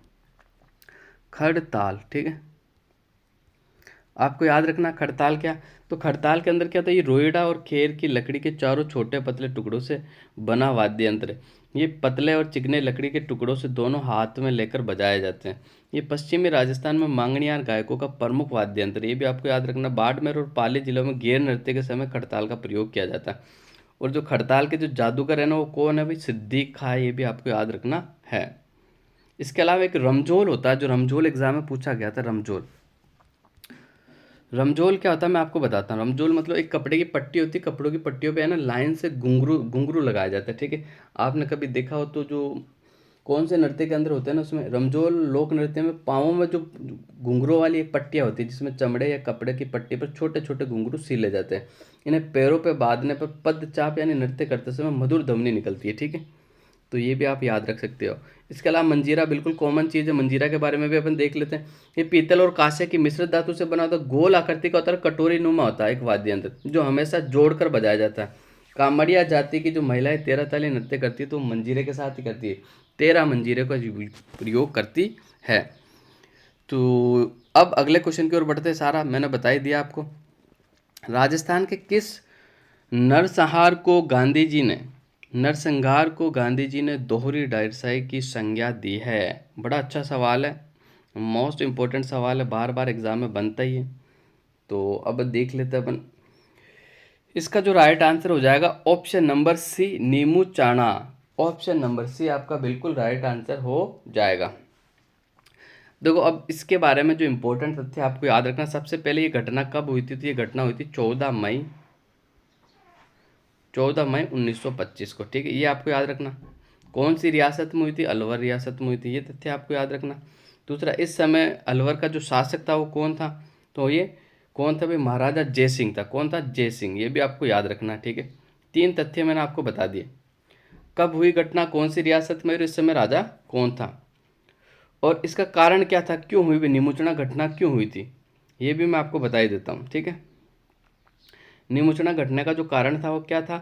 खड़ताल, ठीक है, आपको याद रखना खड़ताल क्या। तो खड़ताल के अंदर क्या होता है, ये रोईड़ा और खेर की लकड़ी के चारों छोटे पतले टुकड़ों से बना वाद्य यंत्र है। ये पतले और चिकने लकड़ी के टुकड़ों से दोनों हाथ में लेकर बजाए जाते हैं। ये पश्चिमी राजस्थान में मांगणियार गायकों का प्रमुख वाद्य यंत्र है, ये भी आपको याद रखना। बाड़मेर और पाली जिलों में गेर नृत्य के समय खड़ताल का प्रयोग किया जाता है। और जो खड़ताल के जो जादूगर है ना, वो कौन है भाई, सिद्दीक खां, ये भी आपको याद रखना है। इसके अलावा एक रमझोल होता है, जो रमझोल एग्जाम में पूछा गया था, रमझोल। रमझोल क्या होता है मैं आपको बताता हूँ। रमझोल मतलब एक कपड़े की पट्टी होती है, कपड़ों की पट्टियों पे है ना लाइन से घुंघरू घुंघरू लगाया जाता है, ठीक है। आपने कभी देखा हो तो जो कौन से नृत्य के अंदर होते हैं ना, उसमें रमजोल लोक नृत्य में पाँवों में जो घुंघरों वाली एक पट्टियाँ होती है, जिसमें चमड़े या कपड़े की पट्टी पर छोटे छोटे घुंघरू सिले जाते हैं। इन्हें पैरों पे बांधने पर पदचाप यानी नृत्य करते समय मधुर ध्वनि निकलती है। ठीक है, तो ये भी आप याद रख सकते हो। इसके अलावा मंजीरा बिल्कुल कॉमन चीज़ है, मंजीरा के बारे में भी अपन देख लेते हैं। ये पीतल और कांसे की मिश्रित धातु से बना होता है, गोल आकृति का होता है, कटोरी नुमा होता है, एक वाद्य यंत्र जो हमेशा जोड़कर बजाया जाता है। कामड़िया जाति की जो महिलाएं 13 ताली नृत्य करती है तो मंजीरे के साथ ही करती है, 13 मंजीरे का प्रयोग करती है। तो अब अगले क्वेश्चन की ओर बढ़ते हैं। सारा मैंने बता ही दिया आपको। राजस्थान के किस नरसंहार को गांधी जी ने दोहरी डायरसाई की संज्ञा दी है? बड़ा अच्छा सवाल है, मोस्ट इम्पोर्टेंट सवाल है, बार बार एग्जाम में बनता ही है। तो अब देख लेते हैं अपन। इसका जो राइट आंसर हो जाएगा ऑप्शन नंबर सी, नीमू चाणा। ऑप्शन नंबर सी आपका बिल्कुल राइट आंसर हो जाएगा। देखो, अब इसके बारे में जो इम्पोर्टेंट तथ्य आपको याद रखना, सबसे पहले ये घटना कब हुई थी? तो ये घटना हुई थी 14 मई 1925 को। ठीक है, ये आपको याद रखना। कौन सी रियासत में हुई थी? अलवर रियासत में हुई थी, ये तथ्य आपको याद रखना। दूसरा, इस समय अलवर का जो शासक था वो कौन था? तो ये कौन था भाई? महाराजा जयसिंह था। कौन था? जयसिंह, ये भी आपको याद रखना। ठीक है, 3 तथ्य मैंने आपको बता दिए। कब हुई घटना, कौन सी रियासत में, और इस समय राजा कौन था, और इसका कारण क्या था, क्यों हुई, निमुचना घटना क्यों हुई थी, ये भी मैं आपको बता ही देता हूँ। ठीक है, निमुचना घटना का जो कारण था वो क्या था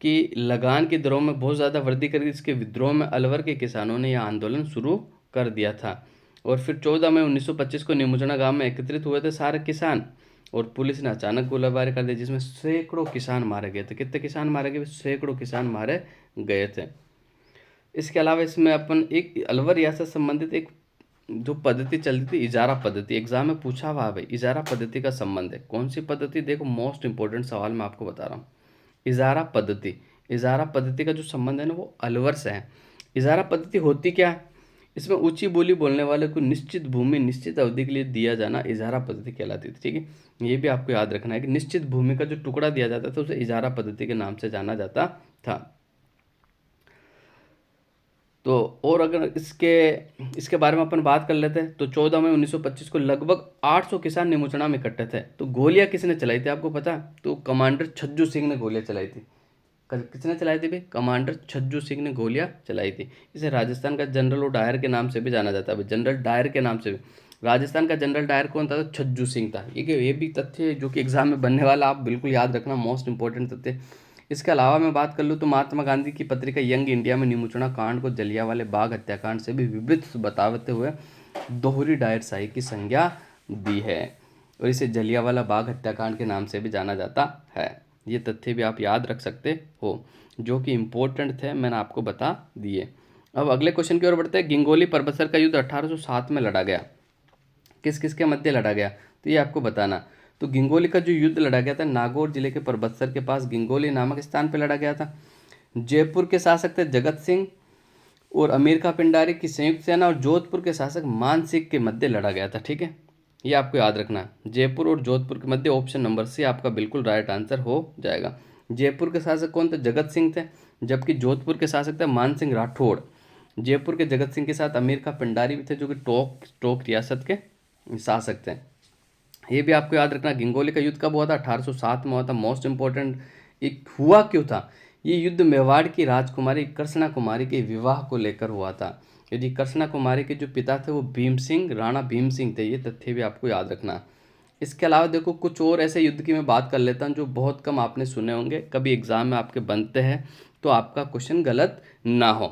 कि लगान की दरों में बहुत ज़्यादा वृद्धि कर दी। इसके विद्रोह में अलवर के किसानों ने यह आंदोलन शुरू कर दिया था। और फिर 14 मई 1925 को निमुचना गांव में एकत्रित हुए थे सारे किसान, और पुलिस ने अचानक गोलाबारी कर दी, जिसमें सैकड़ों किसान मारे गए थे। कितने किसान मारे गए? सैकड़ों किसान मारे गए थे। इसके अलावा इसमें अपन एक अलवर रियासत संबंधित एक जो पद्धति चलती थी, इजारा पद्धति, एग्जाम में पूछा हुआ है भाई, इजारा पद्धति का संबंध है। कौन सी पद्धति? देखो, मोस्ट इंपॉर्टेंट सवाल मैं आपको बता रहा हूँ। इजारा पद्धति का जो संबंध है ना वो अलवर से है। इजारा पद्धति होती क्या है? इसमें ऊंची बोली बोलने वाले को निश्चित भूमि निश्चित अवधि के लिए दिया जाना इजारा पद्धति कहलाती थी। ठीक है, ये भी आपको याद रखना है कि निश्चित भूमि का जो टुकड़ा दिया जाता था उसे इजारा पद्धति के नाम से जाना जाता था। तो और अगर इसके बारे में अपन बात कर लेते हैं तो 14 मई 1925 को लगभग 800 किसान निमुचना में इकट्ठे थे। तो गोलियां किसने चलाई थी आपको पता? तो कमांडर छज्जू सिंह ने गोलियां चलाई थी। किसने चलाई थी भाई? कमांडर छज्जू सिंह ने गोलियां चलाई थी। इसे राजस्थान का जनरल डायर के नाम से भी जाना जाता है। जनरल डायर के नाम से भी। राजस्थान का जनरल डायर कौन था? तो छज्जू सिंह था। ये भी तथ्य जो कि एग्जाम में बनने वाला, आप बिल्कुल याद रखना, मोस्ट इंपॉर्टेंट तथ्य। इसके अलावा मैं बात कर लूँ तो महात्मा गांधी की पत्रिका यंग इंडिया में निमुचना कांड को जलियांवाले बाग हत्याकांड से भी विभिन्न बताते हुए दोहरी डायरसाई की संज्ञा दी है, और इसे जलियांवाला बाग हत्याकांड के नाम से भी जाना जाता है। ये तथ्य भी आप याद रख सकते हो, जो कि इम्पोर्टेंट थे, मैंने आपको बता दिए। अब अगले क्वेश्चन की ओर बढ़ते हैं। गिंगोली परबसर का युद्ध 1807 में लड़ा गया, किस किस के मध्य लड़ा गया? तो ये आपको बताना। तो गिंगोली का जो युद्ध लड़ा गया था नागौर जिले के परबत्सर के पास गिंगोली नामक स्थान पर लड़ा गया था। जयपुर के शासक थे जगत सिंह और अमीर खां पिंडारी की संयुक्त सेना और जोधपुर के शासक मान सिंह के मध्य लड़ा गया था। ठीक है, ये आपको याद रखना, जयपुर और जोधपुर के मध्य। ऑप्शन नंबर सी आपका बिल्कुल राइट आंसर हो जाएगा। जयपुर के शासक कौन थे? जगत सिंह थे, जबकि जोधपुर के शासक थे मान सिंह राठौड़। जयपुर के जगत सिंह के साथ अमीर खां पिंडारी भी थे, जो कि टोक रियासत के शासक थे। ये भी आपको याद रखना। गिंगोली का युद्ध कब हुआ था? 1807 में हुआ था। मोस्ट इंपॉर्टेंट, एक हुआ क्यों था ये युद्ध? मेवाड़ की राजकुमारी कृष्णा कुमारी के विवाह को लेकर हुआ था। यदि कृष्णा कुमारी के जो पिता थे वो भीम सिंह, राणा भीम सिंह थे। ये तथ्य भी आपको याद रखना। इसके अलावा देखो, कुछ और ऐसे युद्ध की मैं बात कर लेता हूँ जो बहुत कम आपने सुने होंगे, कभी एग्जाम में आपके बनते हैं, तो आपका क्वेश्चन गलत ना हो।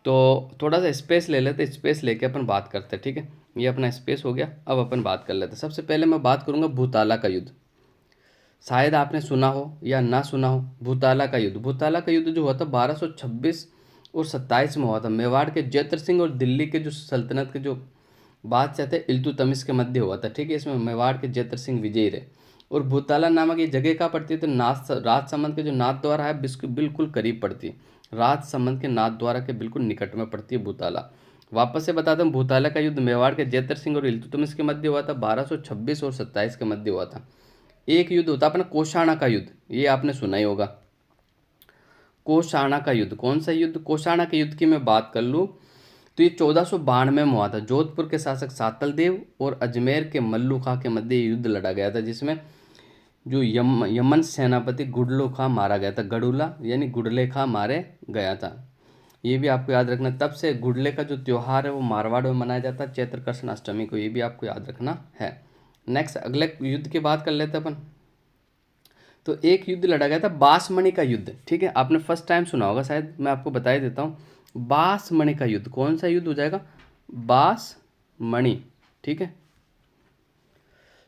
तो थोड़ा सा स्पेस ले लेते, स्पेस लेके अपन बात करते हैं। ठीक है, ये अपना स्पेस हो गया। अब अपन बात कर लेते हैं। सबसे पहले मैं बात करूंगा भूताला का युद्ध। शायद आपने सुना हो या ना सुना हो। भूताला का युद्ध जो हुआ था 1226 और 27 में हुआ था। मेवाड़ के जैतर सिंह और दिल्ली के जो सल्तनत के जो बादशाह थे इल्तुतमिश के मध्य हुआ था। ठीक है, इसमें मेवाड़ के जैतर सिंह विजयी रहे। और भूताला नामक ये जगह कहाँ पड़ती है? तो राजसमंद के जो नाथ द्वारा है बिल्कुल करीब पड़ती है। राजसमंद के नाथ द्वारा के बिल्कुल निकट में पड़ती है भूताला। वापस से बता दूं, भूताला का युद्ध मेवाड़ के जैतर सिंह और इल्तुतमिश के मध्य हुआ था। 1226 और 27 के मध्य हुआ था। एक युद्ध होता अपना कोषाणा का युद्ध, ये आपने सुना ही होगा। कोषाणा का युद्ध, कौन सा युद्ध? कोषाणा के युद्ध की मैं बात कर लूँ तो ये 1492 में हुआ था। जोधपुर के शासक सातल देव और अजमेर के मल्लू खां के मध्य ये युद्ध लड़ा गया था, जिसमें जो यमन सेनापति गुडलो खां मारा गया था। गडुला यानी गुडले खां मारे गया था। ये भी आपको याद रखना। तब से गुडले का जो त्योहार है वो मारवाड़ में मनाया जाता है चैत्र कृष्ण अष्टमी को। ये भी आपको याद रखना है। नेक्स्ट अगले युद्ध की बात कर लेते हैं अपन। तो एक युद्ध लड़ा गया था बासमणि का युद्ध, ठीक है। आपने फर्स्ट टाइम सुना होगा शायद, मैं आपको बता ही देता हूँ। बासमणि का युद्ध कौन सा युद्ध हो जाएगा? बासमणि, ठीक है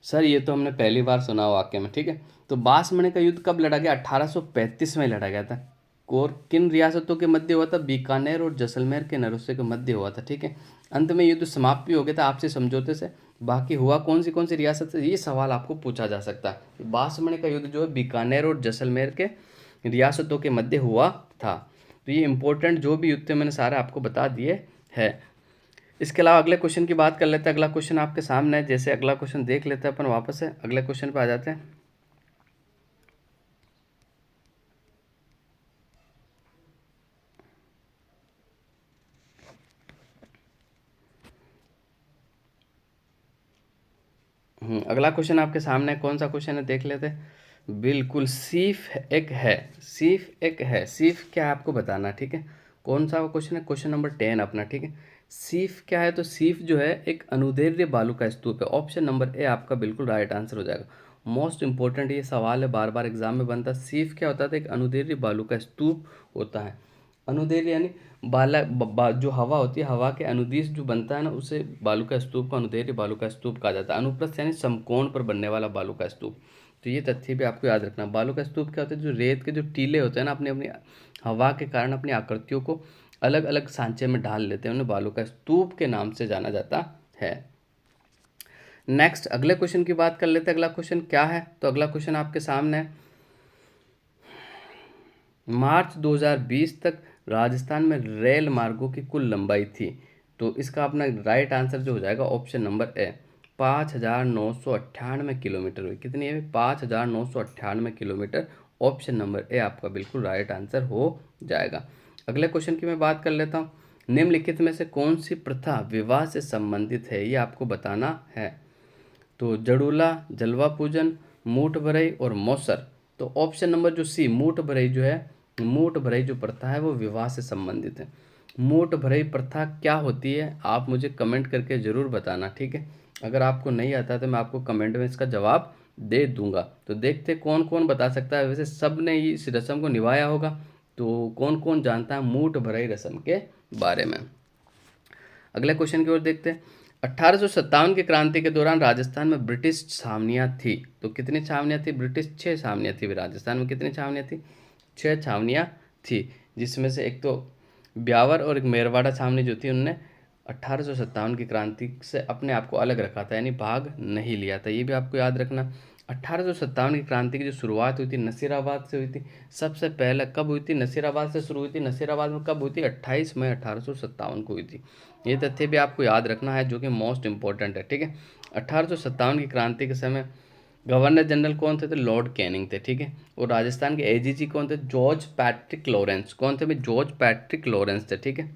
सर, ये तो हमने पहली बार सुना वाक्य में, ठीक है। तो बासमणि का युद्ध कब लड़ा गया? 1835 में लड़ा गया था। और किन रियासतों के मध्य हुआ था? बीकानेर और जैसलमेर के नरसिंह के मध्य हुआ था, ठीक है। अंत में युद्ध समाप्त भी हो गया था आपसी समझौते से। बाकी हुआ कौन सी रियासत से, ये सवाल आपको पूछा जा सकता है। बासमणि का युद्ध जो है बीकानेर और जैसलमेर के रियासतों के मध्य हुआ था। तो ये इंपॉर्टेंट जो भी युद्ध थे मैंने सारे आपको बता दिए है। इसके अलावा अगले क्वेश्चन की बात कर लेते हैं। अगला क्वेश्चन आपके सामने है। जैसे अगला क्वेश्चन देख लेते हैं अपन, वापस से अगले क्वेश्चन पे आ जाते हैं। अगला क्वेश्चन आपके सामने कौन सा क्वेश्चन है देख लेते हैं। बिल्कुल, सीफ एक है। सीफ एक है, सीफ क्या है आपको बताना, ठीक है। कौन सा क्वेश्चन है? क्वेश्चन नंबर 10 अपना, ठीक है। सीफ क्या है? तो सीफ जो है एक अनुदैर्ध्य बालू का स्तूप है। ऑप्शन नंबर ए आपका बिल्कुल राइट आंसर हो जाएगा। मोस्ट इंपॉर्टेंट ये सवाल है, बार बार एग्जाम में बनता है। सीफ क्या होता था? एक अनुदैर्ध्य बालू का स्तूप होता है। अनुदैर्ध्य यानी जो हवा होती है, हवा के अनुदिश जो बनता है ना, उसे बालू का स्तूप को अनुदैर्ध्य बालू का स्तूप कहा जाता है। अनुप्रस्थ यानी समकोण पर बनने वाला बालू का स्तूप। तो ये तथ्य भी आपको याद रखना। बालू का स्तूप क्या होता है? जो रेत के जो टीले होते हैं ना, अपनी अपनी हवा के कारण अपनी आकृतियों को अलग अलग सांचे में ढाल लेते हैं, उन्हें बालू का स्तूप के नाम से जाना जाता है। नेक्स्ट अगले क्वेश्चन की बात कर लेते हैं। अगला क्वेश्चन क्या है? तो अगला क्वेश्चन आपके सामने है। मार्च 2020 तक राजस्थान में रेल मार्गों की कुल लंबाई थी। तो इसका अपना राइट आंसर जो हो जाएगा ऑप्शन नंबर ए, 5,998 किलोमीटर हुई। कितनी है? 5,998 किलोमीटर। ऑप्शन नंबर ए आपका बिल्कुल राइट आंसर हो जाएगा। अगले क्वेश्चन की मैं बात कर लेता हूँ। निम्नलिखित में से कौन सी प्रथा विवाह से संबंधित है, ये आपको बताना है। तो जड़ूला, जलवा पूजन, मूठ भरई और मौसर। तो ऑप्शन नंबर जो सी, मूठ भरई जो है, मूठ भरई जो प्रथा है वो विवाह से संबंधित है। मूठ भरई प्रथा क्या होती है आप मुझे कमेंट करके ज़रूर बताना, ठीक है। अगर आपको नहीं आता तो मैं आपको कमेंट में इसका जवाब दे दूंगा। तो देखते कौन कौन बता सकता है। वैसे सब ने इस रस्म को निभाया होगा, तो कौन कौन जानता है मूठ भरई रस्म के बारे में। अगले क्वेश्चन की ओर देखते हैं। 1857 की क्रांति के दौरान राजस्थान में ब्रिटिश छावनियाँ थी। तो कितनी छावनियाँ थी? ब्रिटिश 6 छावनियाँ थी। राजस्थान में कितनी छावनियाँ थी? 6 छावनियाँ थी, जिसमें से एक तो ब्यावर और एक मेरवाड़ा छावनी जो थी, उनने 1857 की क्रांति से अपने आप को अलग रखा था, यानी भाग नहीं लिया था। ये भी आपको याद रखना। 1857 की क्रांति की जो शुरुआत हुई थी नसीराबाद से हुई थी। सबसे पहले कब हुई थी? नसीराबाद से शुरू हुई थी। नसीराबाद में कब हुई थी? 28 मई 1857 को हुई थी। ये तथ्य भी आपको याद रखना है, जो कि मोस्ट इंपॉर्टेंट है, ठीक है। 1857 की क्रांति के समय गवर्नर जनरल कौन थे? तो लॉर्ड कैनिंग थे, ठीक है। और राजस्थान के एजीजी कौन थे? George Patrick Lawrence. कौन थे भाई? जॉर्ज पैट्रिक लॉरेंस थे, ठीक है।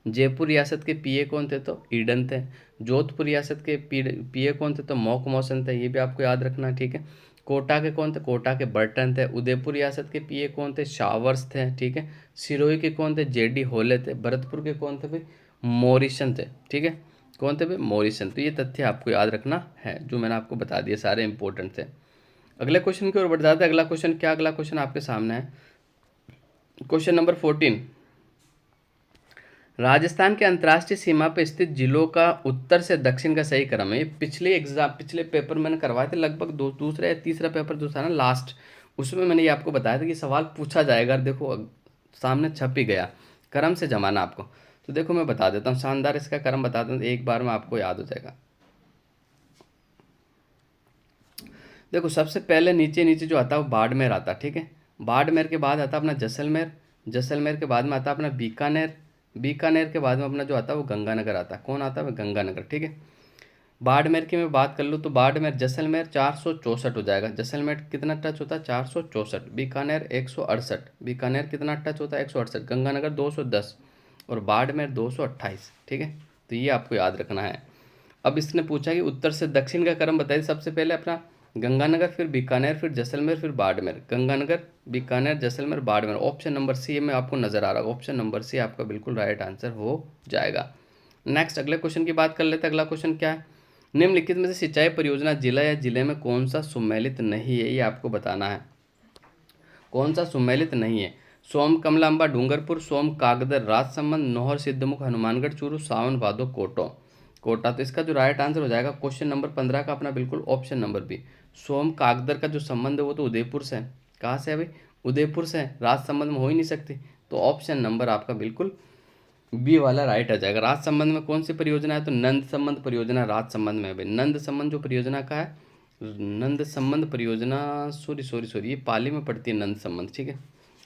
जयपुर रियासत के पीए कौन थे? तो ईडन थे। जोधपुर रियासत के पीए कौन थे? तो मॉक मौसन थे। ये भी आपको याद रखना, ठीक है। कोटा के कौन थे? कोटा के बर्टन थे। उदयपुर रियासत के पीए कौन थे? शावर्स थे, ठीक है। सिरोही के कौन थे? जेडी होले थे। भरतपुर के कौन थे भाई? मॉरिसन थे, ठीक है। कौन थे भाई? मॉरिसन। तो ये तथ्य आपको याद रखना है, जो मैंने आपको बता दिए सारे इंपॉर्टेंट थे। अगले क्वेश्चन की ओर बढ़ जाते हैं। अगला क्वेश्चन क्या? अगला क्वेश्चन आपके सामने है। Question number 14। राजस्थान के अंतर्राष्ट्रीय सीमा पर स्थित जिलों का उत्तर से दक्षिण का सही क्रम है। ये पिछले पेपर मैंने करवाए थे, लगभग दूसरा या तीसरा पेपर जो था ना लास्ट, उसमें मैंने ये आपको बताया था कि सवाल पूछा जाएगा। देखो सामने छप ही गया, क्रम से जमाना आपको। तो देखो मैं बता देता हूँ, शानदार इसका क्रम बता दूँ, एक बार में आपको याद हो जाएगा। देखो सबसे पहले नीचे नीचे जो आता है वो बाड़मेर आता, ठीक है। बाड़मेर के बाद आता अपना जैसलमेर। जैसलमेर के बाद में आता अपना बीकानेर। बीकानेर के बाद में अपना जो आता है वो गंगानगर आता। कौन आता है? गंगानगर, ठीक है। बाड़मेर की मैं बात कर लूँ तो बाड़मेर जैसलमेर 464 हो जाएगा। जैसलमेर कितना टच होता है? 464। बीकानेर 168। बीकानेर कितना टच होता है? 168। गंगानगर 210। और बाड़मेर 228, ठीक है। तो ये आपको याद रखना है। अब इसने पूछा कि उत्तर से दक्षिण का क्रम बताइए। सबसे पहले अपना गंगानगर, फिर बीकानेर, फिर जैसलमेर, फिर Barmer. Ganganagar, Bikaner, Jaisalmer, Barmer. Option number C में आपको नजर आ रहा है, ऑप्शन नंबर सी आपका बिल्कुल राइट आंसर हो जाएगा। नेक्स्ट अगले क्वेश्चन की बात कर लेते हैं। अगला क्वेश्चन क्या है, निम्नलिखित में से सिंचाई परियोजना जिला या जिले में कौन सा सम्मिलित नहीं है, ये आपको बताना है। कौन सा सम्मिलित नहीं है? सोम कमलांबा डूंगरपुर, सोम कागदर राजसमंद, नौहर सिद्धमुख हनुमानगढ़ चूरू, सावन भादो कोटा। कोटा। तो इसका जो राइट आंसर हो जाएगा क्वेश्चन नंबर 15 का अपना बिल्कुल ऑप्शन नंबर बी। सोम कागदर का जो संबंध है वो तो उदयपुर से है। कहाँ से है भाई? उदयपुर से है, राजसमंद में हो ही नहीं सकती। तो ऑप्शन नंबर आपका बिल्कुल बी वाला राइट आ जाएगा। राजसमंद में कौन सी परियोजना है? तो नंद संबंध परियोजना राजसमंद में है भाई। नंद संबंध जो परियोजना का है, नंद संबंध परियोजना, सॉरी सॉरी सॉरी, ये पाली में पड़ती है नंद संबंध, ठीक है।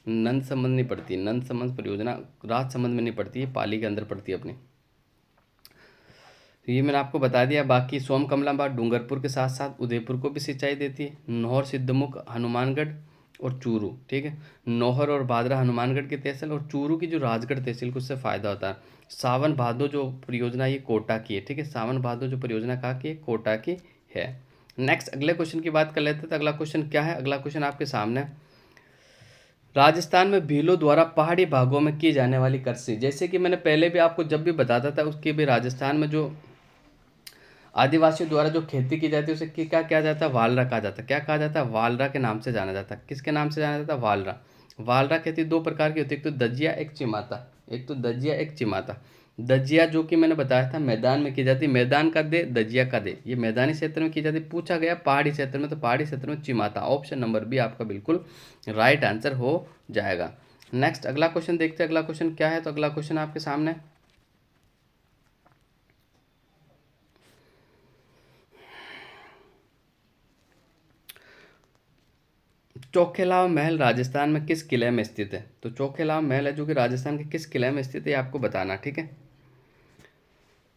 नंद संबंध नहीं पड़ती, नंद संबंध परियोजना राजसमंद में नहीं पड़ती है, पाली के अंदर पड़ती है अपनी। तो ये मैंने आपको बता दिया। बाकी सोम कमलाबाद डूंगरपुर के साथ साथ उदयपुर को भी सिंचाई देती है। नौहर सिद्धमुख हनुमानगढ़ और चूरू, ठीक है। नौहर और भादरा हनुमानगढ़ की तहसील, और चूरू की जो राजगढ़ तहसील को उससे फ़ायदा होता है। सावन भादो जो परियोजना ये कोटा की है, ठीक है। सावन भादो जो परियोजना कहाँ की है? कोटा की है। नेक्स्ट अगले क्वेश्चन की बात कर लेते हैं। तो अगला क्वेश्चन क्या है? अगला क्वेश्चन आपके सामने है। राजस्थान में भीलों द्वारा पहाड़ी भागों में की जाने वाली कृषि, जैसे कि मैंने पहले भी आपको जब भी बताता था, उसके भी राजस्थान में जो आदिवासियों द्वारा जो खेती की जाती है उसे क्या कहा जाता है? वालरा कहा जाता है। क्या कहा जाता है? वालरा के नाम से जाना जाता है। किसके नाम से जाना जाता है? वालरा। वालरा खेती दो प्रकार की होती है, एक तो दजिया, एक चिमाता। एक तो दजिया, एक चिमाता। दजिया जो कि मैंने बताया था मैदान में की जाती है, मैदान का दे, दजिया का दे। ये मैदानी क्षेत्र में की जाती है। पूछा गया पहाड़ी क्षेत्र में, तो पहाड़ी क्षेत्र में चिमाता। ऑप्शन नंबर बी आपका बिल्कुल राइट आंसर हो जाएगा। नेक्स्ट अगला क्वेश्चन देखते हैं। अगला क्वेश्चन क्या है? तो अगला क्वेश्चन आपके सामने, चोखेलाव महल राजस्थान में किस किले में स्थित है? तो चोखेलाव महल है जो कि राजस्थान के किस किले में स्थित है, ये आपको बताना, ठीक है।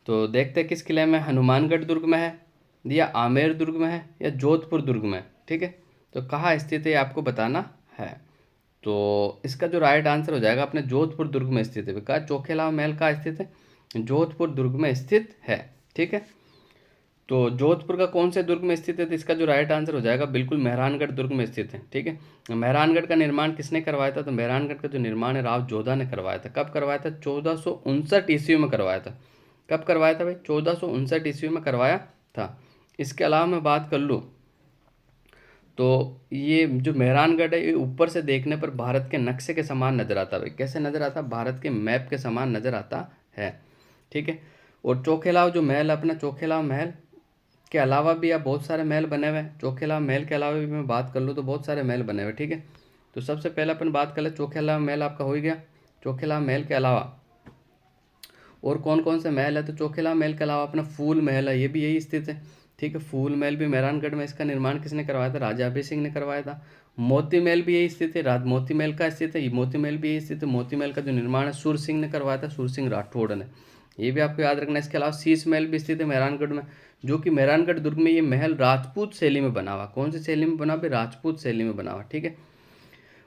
तो देखते हैं किस किले में, हनुमानगढ़ दुर्ग में है, या आमेर दुर्ग में है, या जोधपुर दुर्ग में है, ठीक है। तो कहाँ स्थित है ये आपको बताना है। तो इसका जो राइट आंसर हो जाएगा अपने जोधपुर दुर्ग में स्थित है। कहा चोखेलाव महल कहाँ स्थित है? जोधपुर दुर्ग में स्थित है, ठीक है। तो जोधपुर का कौन से दुर्ग में स्थित है? तो इसका जो राइट आंसर हो जाएगा बिल्कुल मेहरानगढ़ दुर्ग में स्थित है, ठीक है। मेहरानगढ़ का निर्माण किसने करवाया था? तो मेहरानगढ़ का जो निर्माण है राव जोधा ने करवाया था। कब करवाया था? 1459 ईस्वी में करवाया था। कब करवाया था भाई? 1459 ईस्वी में करवाया था। इसके अलावा मैं बात कर लूँ तो ये जो मेहरानगढ़ है ये ऊपर से देखने पर भारत के नक्शे के समान नजर आता है भाई। कैसे नजर आता है? भारत के मैप के समान नजर आता है, ठीक है। और चोखेलाव जो महल है अपना, चोखेलाव महल के अलावा भी आप बहुत सारे महल बने हुए हैं। चोखेलाव महल के अलावा भी मैं बात कर लूँ तो बहुत सारे महल बने हुए, ठीक है। तो सबसे पहले अपन बात कर ले, चोखेलाव महल आपका हो ही गया। चोखेलाव महल के अलावा और कौन कौन से महल है? तो चोखेलाव महल के अलावा अपना फूल महल है, ये भी यही स्थित है, ठीक है। फूल महल भी मेहरानगढ़ में, इसका निर्माण किसने करवाया था? राजा अभय सिंह ने करवाया था। मोती महल भी यही स्थित है, मोती महल का स्थित है, मोती महल भी यही स्थित है। मोती महल का जो निर्माण है सुर सिंह ने करवाया था, सुर सिंह राठौड़ ने। ये भी आपको याद रखना है। इसके अलावा शीश महल भी स्थित है मेहरानगढ़ में, जो कि मेहरानगढ़ दुर्ग में ये महल राजपूत शैली में बना हुआ। कौन सी शैली में बना हुआ? राजपूत शैली में बना हुआ, ठीक है।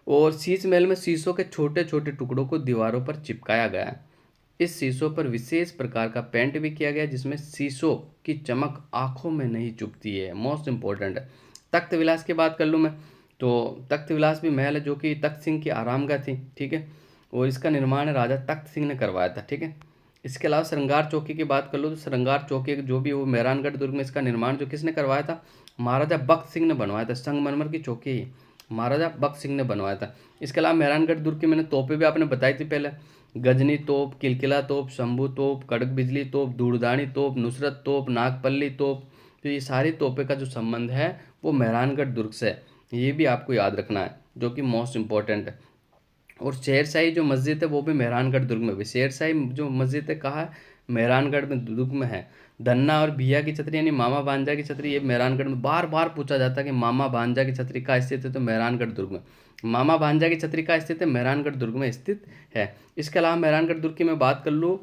और शीश महल में शीशों के छोटे छोटे टुकड़ों को दीवारों पर चिपकाया गया है। इस शीशों पर विशेष प्रकार का पेंट भी किया गया है, जिसमें शीशों की चमक आंखों में नहीं चुभती है। मोस्ट इंपॉर्टेंट है। तख्त विलास की बात कर लूँ मैं, तो तख्त विलास भी महल है जो कि तख्त सिंह की आरामगाह थी, ठीक है। और इसका निर्माण राजा तख्त सिंह ने करवाया था, ठीक है। इसके अलावा श्रृंगार चौकी की बात कर लो तो श्रृंगार चौकी जो भी वो मेहरानगढ़ दुर्ग में, इसका निर्माण जो किसने करवाया था? महाराजा बख्त सिंह ने बनवाया था। संगमरमर की चौकी ही महाराजा बख्त सिंह ने बनवाया था। इसके अलावा मेहरानगढ़ दुर्ग की मैंने तोपें भी आपने बताई थी पहले, गजनी तोप, किलकिला तोप, शंभू तोप, कड़क बिजली तोप, धूड़दानी तोप, नुसरत तोप, नागपल्ली तोप। तो ये सारी तोपें का जो संबंध है वो मेहरानगढ़ दुर्ग से है। ये भी आपको याद रखना है, जो कि मोस्ट इंपॉर्टेंट है। और शेरशाही जो मस्जिद है वो भी मेहरानगढ़ दुर्ग में भी। शेरशाही जो मस्जिद है कहाँ है? मेहरानगढ़ में दुर्ग में है। धन्ना और भैया की छतरी यानी मामा भांजा की छतरी, ये मेहरानगढ़ में बार बार पूछा जाता है कि मामा भांजा की छतरी कहाँ स्थित है? तो मेहरानगढ़ दुर्ग में। मामा भांजा की छतरी कहाँ स्थित है? मेहरानगढ़ दुर्ग में स्थित है। इसके अलावा मेहरानगढ़ दुर्ग की मैं बात कर लूँ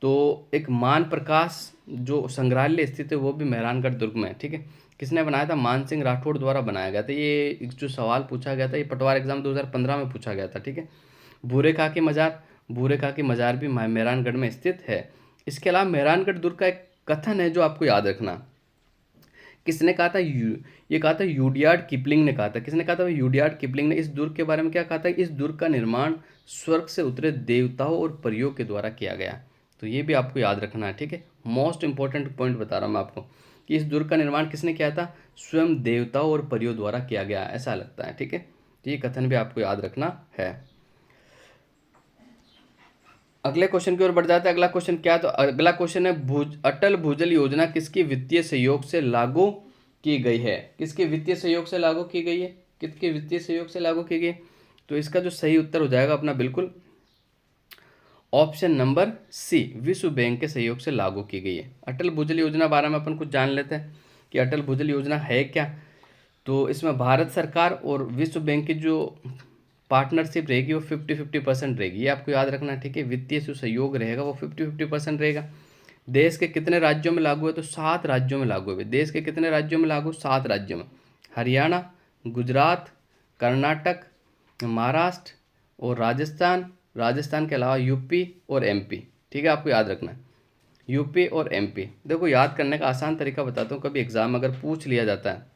तो एक मान प्रकाश जो संग्रहालय स्थित है वो भी मेहरानगढ़ दुर्ग में है, ठीक है। किसने बनाया था? मान सिंह राठौड़ द्वारा बनाया गया था। ये जो सवाल पूछा गया था ये पटवार एग्जाम 2015 में पूछा गया था, ठीक है। भूरे खां की मजार, बूरे खां की मजार भी मेहरानगढ़ में स्थित है। इसके अलावा मेहरानगढ़ दुर्ग का एक कथन है जो आपको याद रखना। किसने कहा था? ये कहा था यूडियार्ड किपलिंग ने कहा था। किसने कहा था? यूडियार्ड किपलिंग ने इस दुर्ग के बारे में क्या कहा था? इस दुर्ग का निर्माण स्वर्ग से उतरे देवताओं और परियों के द्वारा किया गया। तो ये भी आपको याद रखना है, ठीक है। मोस्ट इंपॉर्टेंट पॉइंट बता रहा हूँ मैं आपको कि इस दुर्ग का निर्माण किसने किया था? स्वयं देवताओं और परियों द्वारा किया गया, ऐसा लगता है, ठीक है। तो ये कथन भी आपको याद रखना है। अगले क्वेश्चन की ओर बढ़ जाते हैं। अगला क्वेश्चन क्या है? तो अगला क्वेश्चन है अटल भूजल योजना किसके वित्तीय सहयोग से लागू की गई है? किसके वित्तीय सहयोग से लागू की गई है? किसके वित्तीय सहयोग से लागू की गई? तो इसका जो सही उत्तर हो जाएगा अपना बिल्कुल ऑप्शन नंबर सी, विश्व बैंक के सहयोग से लागू की गई है। अटल भूजल योजना बारे में अपन कुछ जान लेते हैं कि अटल भूजल योजना है क्या। तो इसमें भारत सरकार और विश्व बैंक की जो पार्टनरशिप रहेगी वो 50-50% रहेगी, ये आपको याद रखना, ठीक है। वित्तीय जो सहयोग रहेगा वो 50-50% रहेगा। देश के कितने राज्यों में लागू है? तो 7 राज्यों में लागू है। देश के कितने राज्यों में लागू? 7 राज्यों में। हरियाणा, गुजरात, कर्नाटक, महाराष्ट्र और राजस्थान। राजस्थान के अलावा यूपी और एमपी, ठीक है, आपको याद रखना है यूपी और एमपी। देखो याद करने का आसान तरीका बताता हूँ, कभी एग्जाम अगर पूछ लिया जाता है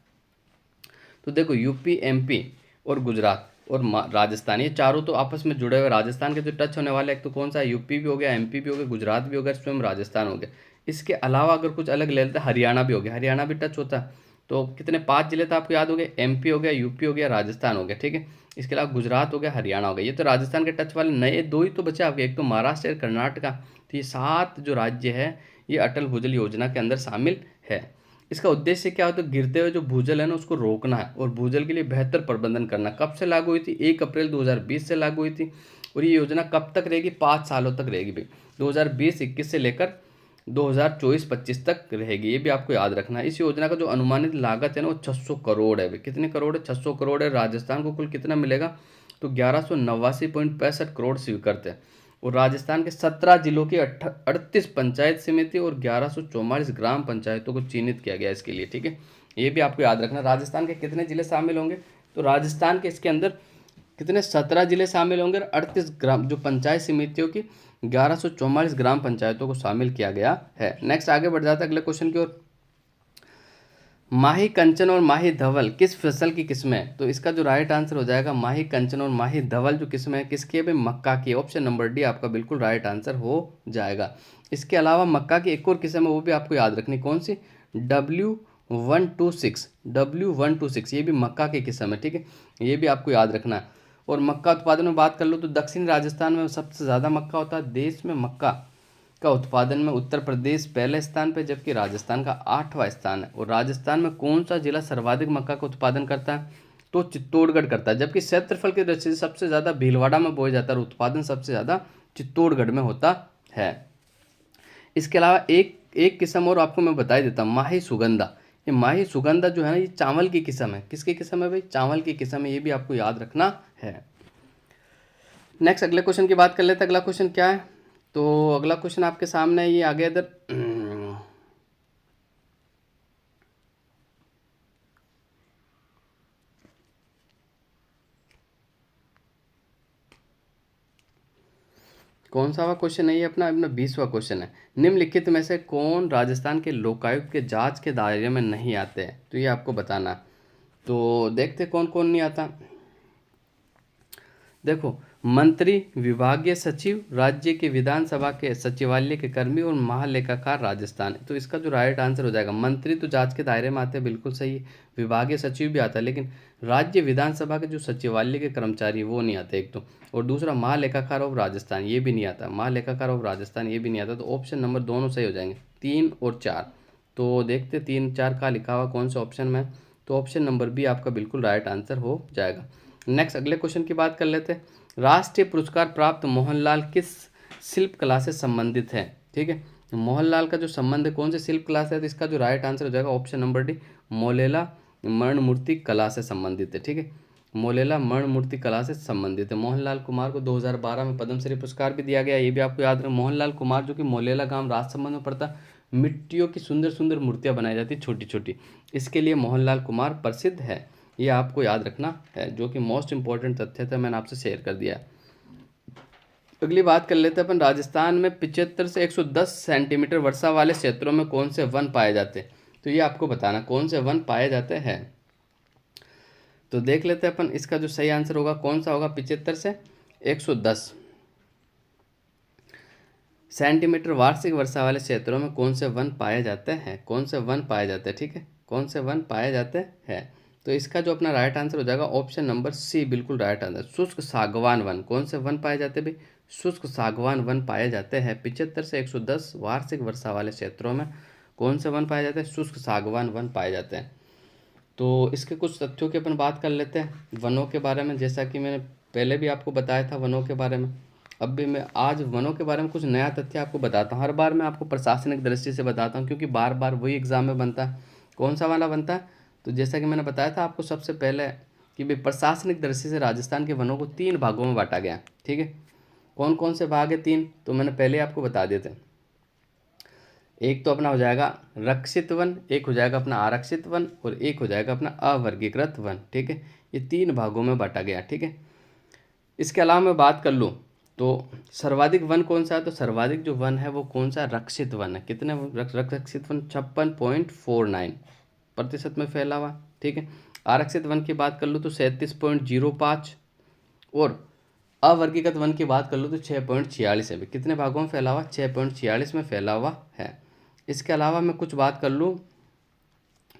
तो देखो यूपी, एमपी और गुजरात और राजस्थान, ये चारों तो आपस में जुड़े हुए। राजस्थान के जो टच होने वाले एक तो कौन सा है? यूपी भी हो गया, एमपी भी हो गया, गुजरात भी हो गया, स्वयं राजस्थान हो गया। इसके अलावा अगर कुछ अलग ले लेते हैं, हरियाणा भी हो गया, हरियाणा भी टच होता है। तो कितने 5 जिले तो आपको याद हो गए, एमपी हो गया, यूपी हो गया, राजस्थान हो गया, ठीक है। इसके अलावा गुजरात हो गया, हरियाणा हो गया। ये तो राजस्थान के टच वाले नए 2 ही तो बचे आपके, एक तो महाराष्ट्र और कर्नाटका। तो ये 7 जो राज्य है ये अटल भूजल योजना के अंदर शामिल है। इसका उद्देश्य क्या होता है? गिरते हुए जो भूजल है ना उसको रोकना है और भूजल के लिए बेहतर प्रबंधन करना। कब से लागू हुई थी? 1 अप्रैल 2020 से लागू हुई थी। और ये योजना कब तक रहेगी? 5 सालों तक रहेगी भाई, 2020-21 से लेकर 2024-25 तक रहेगी, ये भी आपको याद रखना है। इस योजना का जो अनुमानित लागत है ना वो 600 करोड़ है भाई। कितने करोड़ है? 600 करोड़ है। राजस्थान को कुल कितना मिलेगा? तो 1189.65 करोड़ स्वीकृत है। और राजस्थान के 17 जिलों की 38 पंचायत समिति और 1144 ग्राम पंचायतों को चिन्हित किया गया इसके लिए, ठीक है। ये भी आपको याद रखना। राजस्थान के कितने जिले शामिल होंगे? तो राजस्थान के इसके अंदर कितने 17 जिले शामिल होंगे और 38 ग्राम जो पंचायत समितियों की 1144 ग्राम पंचायतों को शामिल किया गया है। नेक्स्ट आगे बढ़ जाता है अगले क्वेश्चन की ओर। माही कंचन और माही धवल किस फसल की किस्म है? तो इसका जो राइट आंसर हो जाएगा माही कंचन और माही धवल जो किस्म है किसकी है भाई? मक्का की। ऑप्शन नंबर डी आपका बिल्कुल राइट आंसर हो जाएगा। इसके अलावा मक्का की एक और किस्म है वो भी आपको याद रखनी, कौन सी? W126, ये भी मक्का की किस्म है, ठीक है। ये भी आपको याद रखना है। और मक्का उत्पादन में बात कर लो तो दक्षिण राजस्थान में सबसे ज़्यादा मक्का होता है। देश में मक्का का उत्पादन में उत्तर प्रदेश पहले स्थान पर जबकि राजस्थान का 8वां स्थान है। और राजस्थान में कौन सा जिला सर्वाधिक मक्का का उत्पादन करता है? तो चित्तौड़गढ़ करता है। जबकि क्षेत्रफल की दृष्टि से सबसे ज़्यादा भीलवाड़ा में बोया जाता है और उत्पादन सबसे ज़्यादा चित्तौड़गढ़ में होता है। इसके अलावा एक एक किस्म और आपको मैं बता ही देता हूँ, माही सुगंधा। ये माही सुगंधा जो है ना ये चावल की किस्म है। किसकी किस्म है भाई? चावल की किस्म है, ये भी आपको याद रखना है। नेक्स्ट अगले क्वेश्चन की बात कर लेते हैं। अगला क्वेश्चन क्या है? तो अगला क्वेश्चन आपके सामने ये आ गया इधर। कौन सा क्वेश्चन है ये? अपना अपना 20वां क्वेश्चन है। निम्नलिखित में से कौन राजस्थान के लोकायुक्त के जांच के दायरे में नहीं आते हैं? तो ये आपको बताना। तो देखते कौन कौन नहीं आता। देखो, मंत्री, विभागीय सचिव, राज्य के विधानसभा के सचिवालय के कर्मी और महालेखाकार राजस्थान। तो इसका जो राइट आंसर हो जाएगा, मंत्री तो जांच के दायरे में आते हैं, बिल्कुल सही है। विभागीय सचिव भी आता है लेकिन राज्य विधानसभा के जो सचिवालय के कर्मचारी वो नहीं आते एक तो। और दूसरा महालेखाकार ऑफ राजस्थान ये भी नहीं आता, महालेखाकार ऑफ राजस्थान ये भी नहीं आता। तो ऑप्शन नंबर दोनों सही हो जाएंगे, 3 और 4। तो देखते 3-4 का लिखा हुआ कौन सा ऑप्शन में है। तो ऑप्शन नंबर बी आपका बिल्कुल राइट आंसर हो जाएगा। नेक्स्ट अगले क्वेश्चन की बात कर लेते हैं। राष्ट्रीय पुरस्कार प्राप्त मोहनलाल किस शिल्प कला से संबंधित है? ठीक है, मोहनलाल का जो संबंध है कौन से शिल्प कला से है? तो इसका जो राइट आंसर हो जाएगा ऑप्शन नंबर डी, मोलेला मर्ण मूर्ति कला से संबंधित है, ठीक है। मोलेला मर्ण मूर्ति कला से संबंधित है। मोहनलाल कुमार को 2012 में पद्मश्री पुरस्कार भी दिया गया, ये भी आपको याद रखना। मोहनलाल कुमार जो कि मोलेला गांव राजसमंद में पड़ता, मिट्टियों की सुंदर सुंदर मूर्तियां बनाई जाती छोटी छोटी, इसके लिए मोहनलाल कुमार प्रसिद्ध है। ये आपको याद रखना है, जो कि मोस्ट इंपॉर्टेंट तथ्य था मैंने आपसे शेयर कर दिया है। अगली बात कर लेते हैं अपन, राजस्थान में 75 से 110 सेंटीमीटर वर्षा वाले क्षेत्रों में कौन से वन पाए जाते हैं। तो ये आपको बताना कौन से वन पाए जाते हैं। तो देख लेते हैं अपन, इसका जो सही आंसर होगा कौन सा होगा, 75 से 110 सेंटीमीटर वार्षिक वर्षा वाले क्षेत्रों में कौन से वन पाए जाते हैं, कौन से वन पाए जाते हैं, ठीक है, कौन से वन पाए जाते हैं। तो इसका जो अपना राइट आंसर हो जाएगा ऑप्शन नंबर सी, बिल्कुल राइट आंसर, शुष्क सागवान वन। कौन से वन पाए जाते हैं भाई, शुष्क सागवान वन पाए जाते हैं। 75 से 110 वार्षिक वर्षा वाले क्षेत्रों में कौन से वन पाए जाते हैं, शुष्क सागवान वन पाए जाते हैं। तो इसके कुछ तथ्यों की अपन बात कर लेते हैं वनों के बारे में, जैसा कि मैंने पहले भी आपको बताया था वनों के बारे में। अब भी मैं आज वनों के बारे में कुछ नया तथ्य आपको बताता हूँ। हर बार मैं आपको प्रशासनिक दृष्टि से बताता हूँ, क्योंकि बार बार वही एग्जाम में बनता है। कौन सा वाला बनता है, तो जैसा कि मैंने बताया था आपको सबसे पहले कि भाई प्रशासनिक दृष्टि से राजस्थान के वनों को 3 भागों में बांटा गया, ठीक है। कौन कौन से भाग है 3, तो मैंने पहले ही आपको बता दिए थे। एक तो अपना हो जाएगा रक्षित वन, एक हो जाएगा अपना आरक्षित वन, और एक हो जाएगा अपना अवर्गीकृत वन, ठीक है। ये 3 भागों में बांटा गया, ठीक है। इसके अलावा मैं बात कर लूँ तो सर्वाधिक वन कौन सा है, तो सर्वाधिक जो वन है वो कौन सा, रक्षित वन है। कितने रक्षित वन, 56.49% में फैला हुआ, ठीक है। आरक्षित वन की बात कर लूँ तो 37.05, और अवर्गीकृत वन की बात कर लूँ तो 6.46 है। कितने भागों में फैला हुआ, 6.46 में फैला हुआ है। इसके अलावा मैं कुछ बात कर लूँ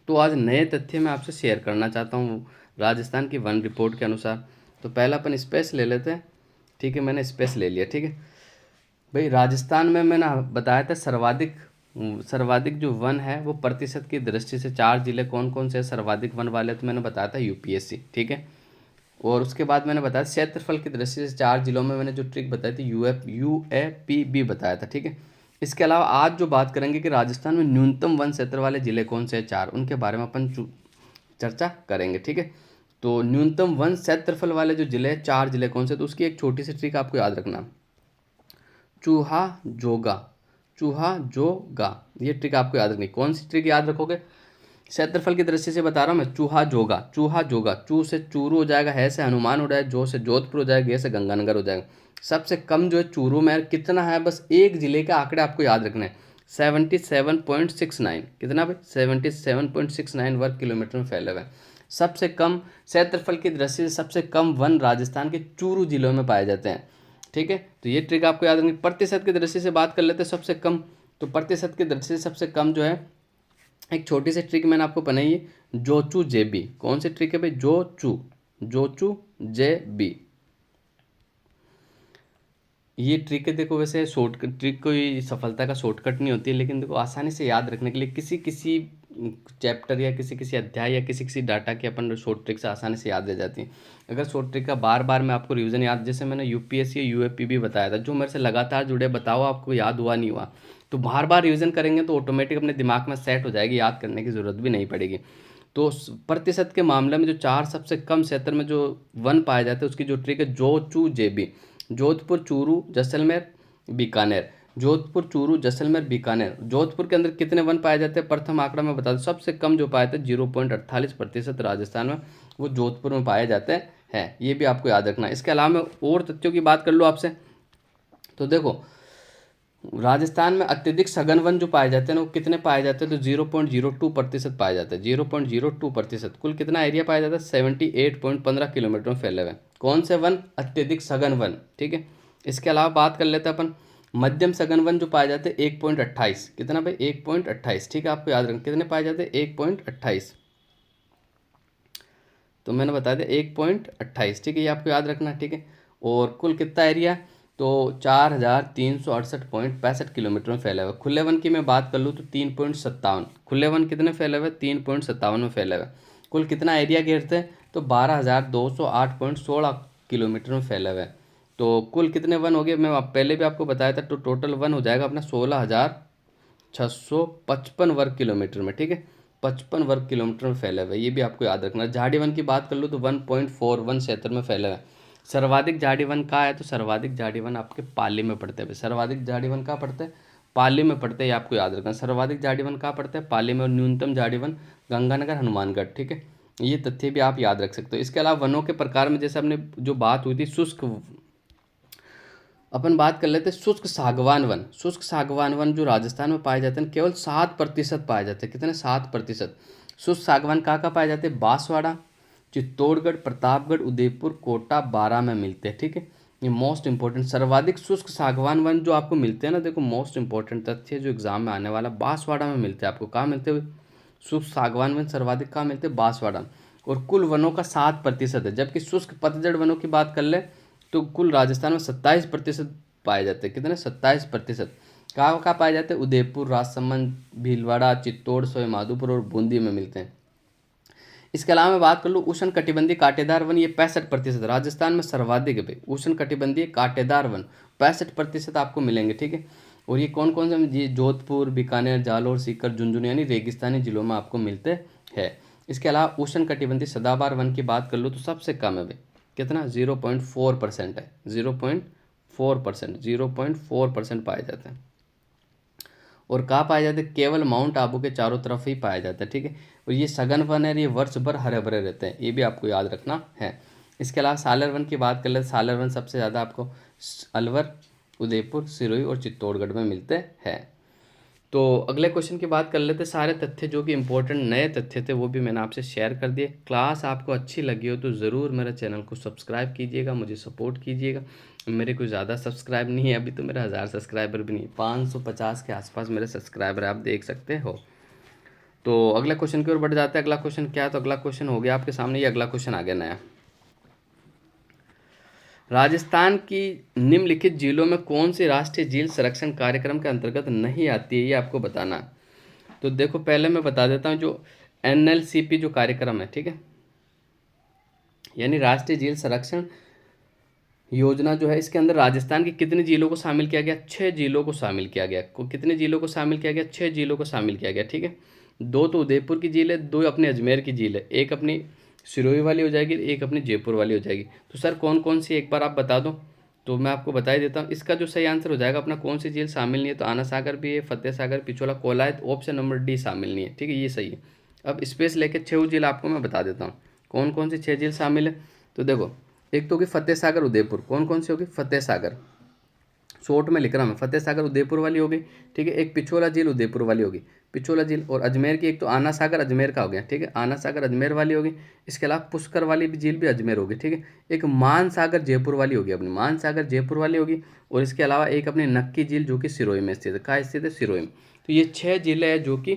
तो आज नए तथ्य मैं आपसे शेयर करना चाहता हूँ राजस्थान की वन रिपोर्ट के अनुसार। तो पहला अपन स्पेस ले लेते हैं, ठीक है, मैंने स्पेस ले लिया, ठीक है। भाई राजस्थान में मैंने बताया था सर्वाधिक जो वन है वो प्रतिशत की दृष्टि से 4 जिले कौन कौन से सर्वाधिक वन वाले, तो मैंने बताया था यूपीएससी, ठीक है। और उसके बाद मैंने बताया क्षेत्रफल की दृष्टि से 4 जिलों में मैंने जो ट्रिक बताई थी यूएपीबी बताया था, ठीक है। इसके अलावा आज जो बात करेंगे कि राजस्थान में न्यूनतम वन क्षेत्र वाले जिले कौन से हैं 4, उनके बारे में अपन चर्चा करेंगे, ठीक है। तो न्यूनतम वन क्षेत्रफल वाले जो जिले 4 जिले कौन से, तो उसकी एक छोटी सी ट्रिक आपको याद रखना, चूहा जोगा, चूहा जोगा, ये ट्रिक आपको याद रखनी। कौन सी ट्रिक याद रखोगे, क्षेत्रफल की दृष्टि से बता रहा हूँ मैं, चूहा जोगा, चूहा जोगा, चू से चूरू हो जाएगा, है से हनुमान हो जाएगा, जो से जोधपुर हो जाएगा, गे से गंगानगर हो जाएगा। सबसे कम जो है चूरू में कितना है, बस एक जिले का आंकड़े आपको याद रखना है, 77.69। कितना भाई, 77.69 वर्ग किलोमीटर में फैले हुए। सबसे कम क्षेत्रफल की दृष्टि से सबसे कम वन राजस्थान के चूरू जिलों में पाए जाते हैं, ठीक है। तो ये ट्रिक आपको याद रखनी। प्रतिशत की दृष्टि से बात कर लेते हैं सबसे कम, तो प्रतिशत की दृष्टि से सबसे कम जो है, एक छोटी सी ट्रिक मैंने आपको बनाई है, जोचू जेबी। कौन सी ट्रिक है भाई, जोचू जेबी, ये ट्रिक है। देखो वैसे शॉर्टकट ट्रिक कोई सफलता का शॉर्टकट नहीं होती है, लेकिन देखो आसानी से याद रखने के लिए किसी किसी चैप्टर या किसी किसी अध्याय या किसी किसी डाटा की अपन शॉर्ट ट्रिक से आसानी से याद रह जाती है। अगर शॉर्ट ट्रिक का बार बार मैं आपको रिवीजन याद, जैसे मैंने यूपीएससी यूएपी भी बताया था, जो मेरे से लगातार जुड़े, बताओ आपको याद हुआ नहीं हुआ, तो बार बार रिवीजन करेंगे तो ऑटोमेटिक अपने दिमाग में सेट हो जाएगी, याद करने की जरूरत भी नहीं पड़ेगी। तो प्रतिशत के मामले में जो 4 सबसे कम क्षेत्र में जो वन पाए जाते हैं उसकी जो ट्रिक है, जोचू जेबी, जोधपुर, चूरू, जैसलमेर, बीकानेर, जोधपुर, चूरू, जैसलमेर, बीकानेर। जोधपुर के अंदर कितने वन पाए जाते हैं, प्रथम आंकड़ा मैं बता दूं, सबसे कम जो पाए थे 0.48% राजस्थान में, वो जोधपुर में पाए जाते हैं। ये भी आपको याद रखना है। इसके अलावा मैं और तथ्यों की बात कर लूँ आपसे, तो देखो राजस्थान में अत्यधिक सघन वन जो पाए जाते हैं ना, वो कितने पाए जाते हैं, तो 0.02% पाए जाते हैं, 0.02%। कुल कितना एरिया पाया जाता है, 78.15 किलोमीटर में फैले हुए। कौन से वन, अत्यधिक सघन वन, ठीक है। इसके अलावा बात कर लेते हैं अपन मध्यम सघन वन जो पाए जाते हैं 1.28, कितना भाई, 1.28, ठीक है। आपको याद रखना कितने पाए जाते हैं, 1.28, तो मैंने बता दिया 1.28, ठीक है, ये आपको याद रखना, ठीक है। और कुल कितना एरिया, तो 4368.65 किलोमीटर में फैला हुआ। खुले वन की मैं बात कर लूँ तो 3.57, खुले वन कितने फैले हुए, 3.57 में फैले हुए। कुल कितना एरिया घेरते हैं, तो 12,208.16 किलोमीटर में फैले हुए। तो कुल कितने वन हो गए, मैं पहले भी आपको बताया था, तो टोटल वन हो जाएगा अपना 16,655 वर्ग किलोमीटर में, ठीक है, 55 वर्ग किलोमीटर में फैले हुए। ये भी आपको याद रखना। झाड़ी वन की बात कर लो तो 1.41 क्षेत्र में फैले हुए। सर्वाधिक झाड़ी वन कहाँ है, तो सर्वाधिक झाड़ी वन आपके पाली में पड़ते हैं। सर्वाधिक झाड़ी वन कहाँ पड़ते हैं, पाली में पड़ते हैं, ये आपको याद रखना। सर्वाधिक झाड़ी वन कहाँ पड़ते हैं, पाली में, और न्यूनतम झाड़ी वन गंगानगर, हनुमानगढ़, ठीक है। ये तथ्य भी आप याद रख सकते हो। इसके अलावा वनों के प्रकार में जैसे हमने जो बात हुई थी, अपन बात कर लेते हैं शुष्क सागवान वन। शुष्क सागवान वन जो राजस्थान में पाए जाते हैं केवल 7% पाए जाते हैं। कितने? 7%। शुष्क सागवान कहाँ पाए जाते हैं? बांसवाड़ा, चित्तौड़गढ़, प्रतापगढ़, उदयपुर, कोटा, बारां में मिलते हैं। ठीक है, ये मोस्ट इंपॉर्टेंट सर्वाधिक शुष्क सागवान वन जो आपको मिलते हैं ना, देखो मोस्ट इंपॉर्टेंट तथ्य जो एग्जाम में आने वाला, बांसवाड़ा में मिलते हैं। आपको कहाँ मिलते हैं शुष्क सागवान वन? सर्वाधिक कहाँ मिलते हैं? बांसवाड़ा। और कुल वनों का 7% है, जबकि शुष्क पतझड़ वनों की बात कर ले तो कुल राजस्थान में 27% पाए जाते हैं। कितने? 27%। कहाँ कहाँ पाए जाते हैं? उदयपुर, राजसमंद, भीलवाड़ा, चित्तौड़, सवाई माधोपुर और बूंदी में मिलते हैं। इसके अलावा मैं बात कर लूँ उष्ण कटिबंधीय कांटेदार वन, ये 65%। राजस्थान में सर्वाधिक है भाई उष्ण कटिबंधीय कांटेदार वन, 65% आपको मिलेंगे। ठीक है, और ये कौन कौन से? ये जोधपुर, बीकानेर, जालोर, सीकर, झुंझुनू यानी रेगिस्तानी जिलों में आपको मिलते हैं। इसके अलावा उष्ण कटिबंधीय सदाबहार वन की बात कर लो तो सबसे कम है भाई। कितना? 0.4% है। 0.4%, 0.4% पाए जाते हैं। और कहाँ पाए जाते हैं? केवल माउंट आबू के चारों तरफ ही पाया जाता है। ठीक है, और ये सघन वन है, ये वर्ष भर हरे भरे रहते हैं, ये भी आपको याद रखना है। इसके अलावा सालर वन की बात कर ले, सालर वन सबसे ज़्यादा आपको अलवर, उदयपुर, सिरोही और चित्तौड़गढ़ में मिलते हैं। तो अगले क्वेश्चन की बात कर लेते। सारे तथ्य जो कि इंपॉर्टेंट नए तथ्य थे वो भी मैंने आपसे शेयर कर दिए। क्लास आपको अच्छी लगी हो तो ज़रूर मेरे चैनल को सब्सक्राइब कीजिएगा, मुझे सपोर्ट कीजिएगा। मेरे को ज़्यादा सब्सक्राइब नहीं है, अभी तो मेरा 1000 सब्सक्राइबर भी नहीं, 550 के आसपास मेरे सब्सक्राइबर आप देख सकते हो। तो अगले क्वेश्चन की ओर बढ़ जाते हैं। अगला क्वेश्चन क्या है? तो अगला क्वेश्चन हो गया आपके सामने, ये अगला क्वेश्चन आ गया नया। राजस्थान की निम्नलिखित झीलों में कौन सी राष्ट्रीय झील संरक्षण कार्यक्रम के अंतर्गत नहीं आती है, ये आपको बताना है। तो देखो पहले मैं बता देता हूँ, जो NLCP जो कार्यक्रम है, ठीक है, यानी राष्ट्रीय झील संरक्षण योजना जो है, इसके अंदर राजस्थान की कितनी झीलों को शामिल किया गया? 6 झीलों को शामिल किया गया। कितनी झीलों को शामिल किया गया? 6 झीलों को शामिल किया गया। ठीक है, 2 तो उदयपुर की झील है, 2 अपने अजमेर की झील है, एक अपनी सिरोही वाली हो जाएगी, एक अपनी जयपुर वाली हो जाएगी। तो सर कौन कौन सी एक बार आप बता दो। तो मैं आपको बता ही देता हूँ, इसका जो सही आंसर हो जाएगा अपना, कौन सी झील शामिल नहीं है? तो आना सागर भी है, Fateh Sagar, Pichola, Kolayat, option number D शामिल नहीं है। ठीक है, ये सही है। अब स्पेस लेके 6 झील आपको मैं बता देता हूँ कौन कौन सी 6 झील शामिल है। तो देखो, एक तो होगी फतेह सागर उदयपुर। कौन कौन सी होगी? फतेह सागर, शॉर्ट में लिख रहा हूँ मैं, फतेह सागर उदयपुर वाली होगी। ठीक है, एक पिछोला झील उदयपुर वाली होगी, पिछोला झील। और अजमेर की एक तो आना सागर अजमेर का हो गया। ठीक है, आना सागर अजमेर वाली होगी। इसके अलावा पुष्कर वाली भी झील भी अजमेर होगी। ठीक है, एक मान सागर जयपुर वाली होगी, अपनी मान सागर जयपुर वाली होगी। और इसके अलावा एक अपनी नक्की झील जो कि सिरोही में स्थित है। कहाँ स्थित है? सिरोही में। तो ये 6 झीलें हैं जो कि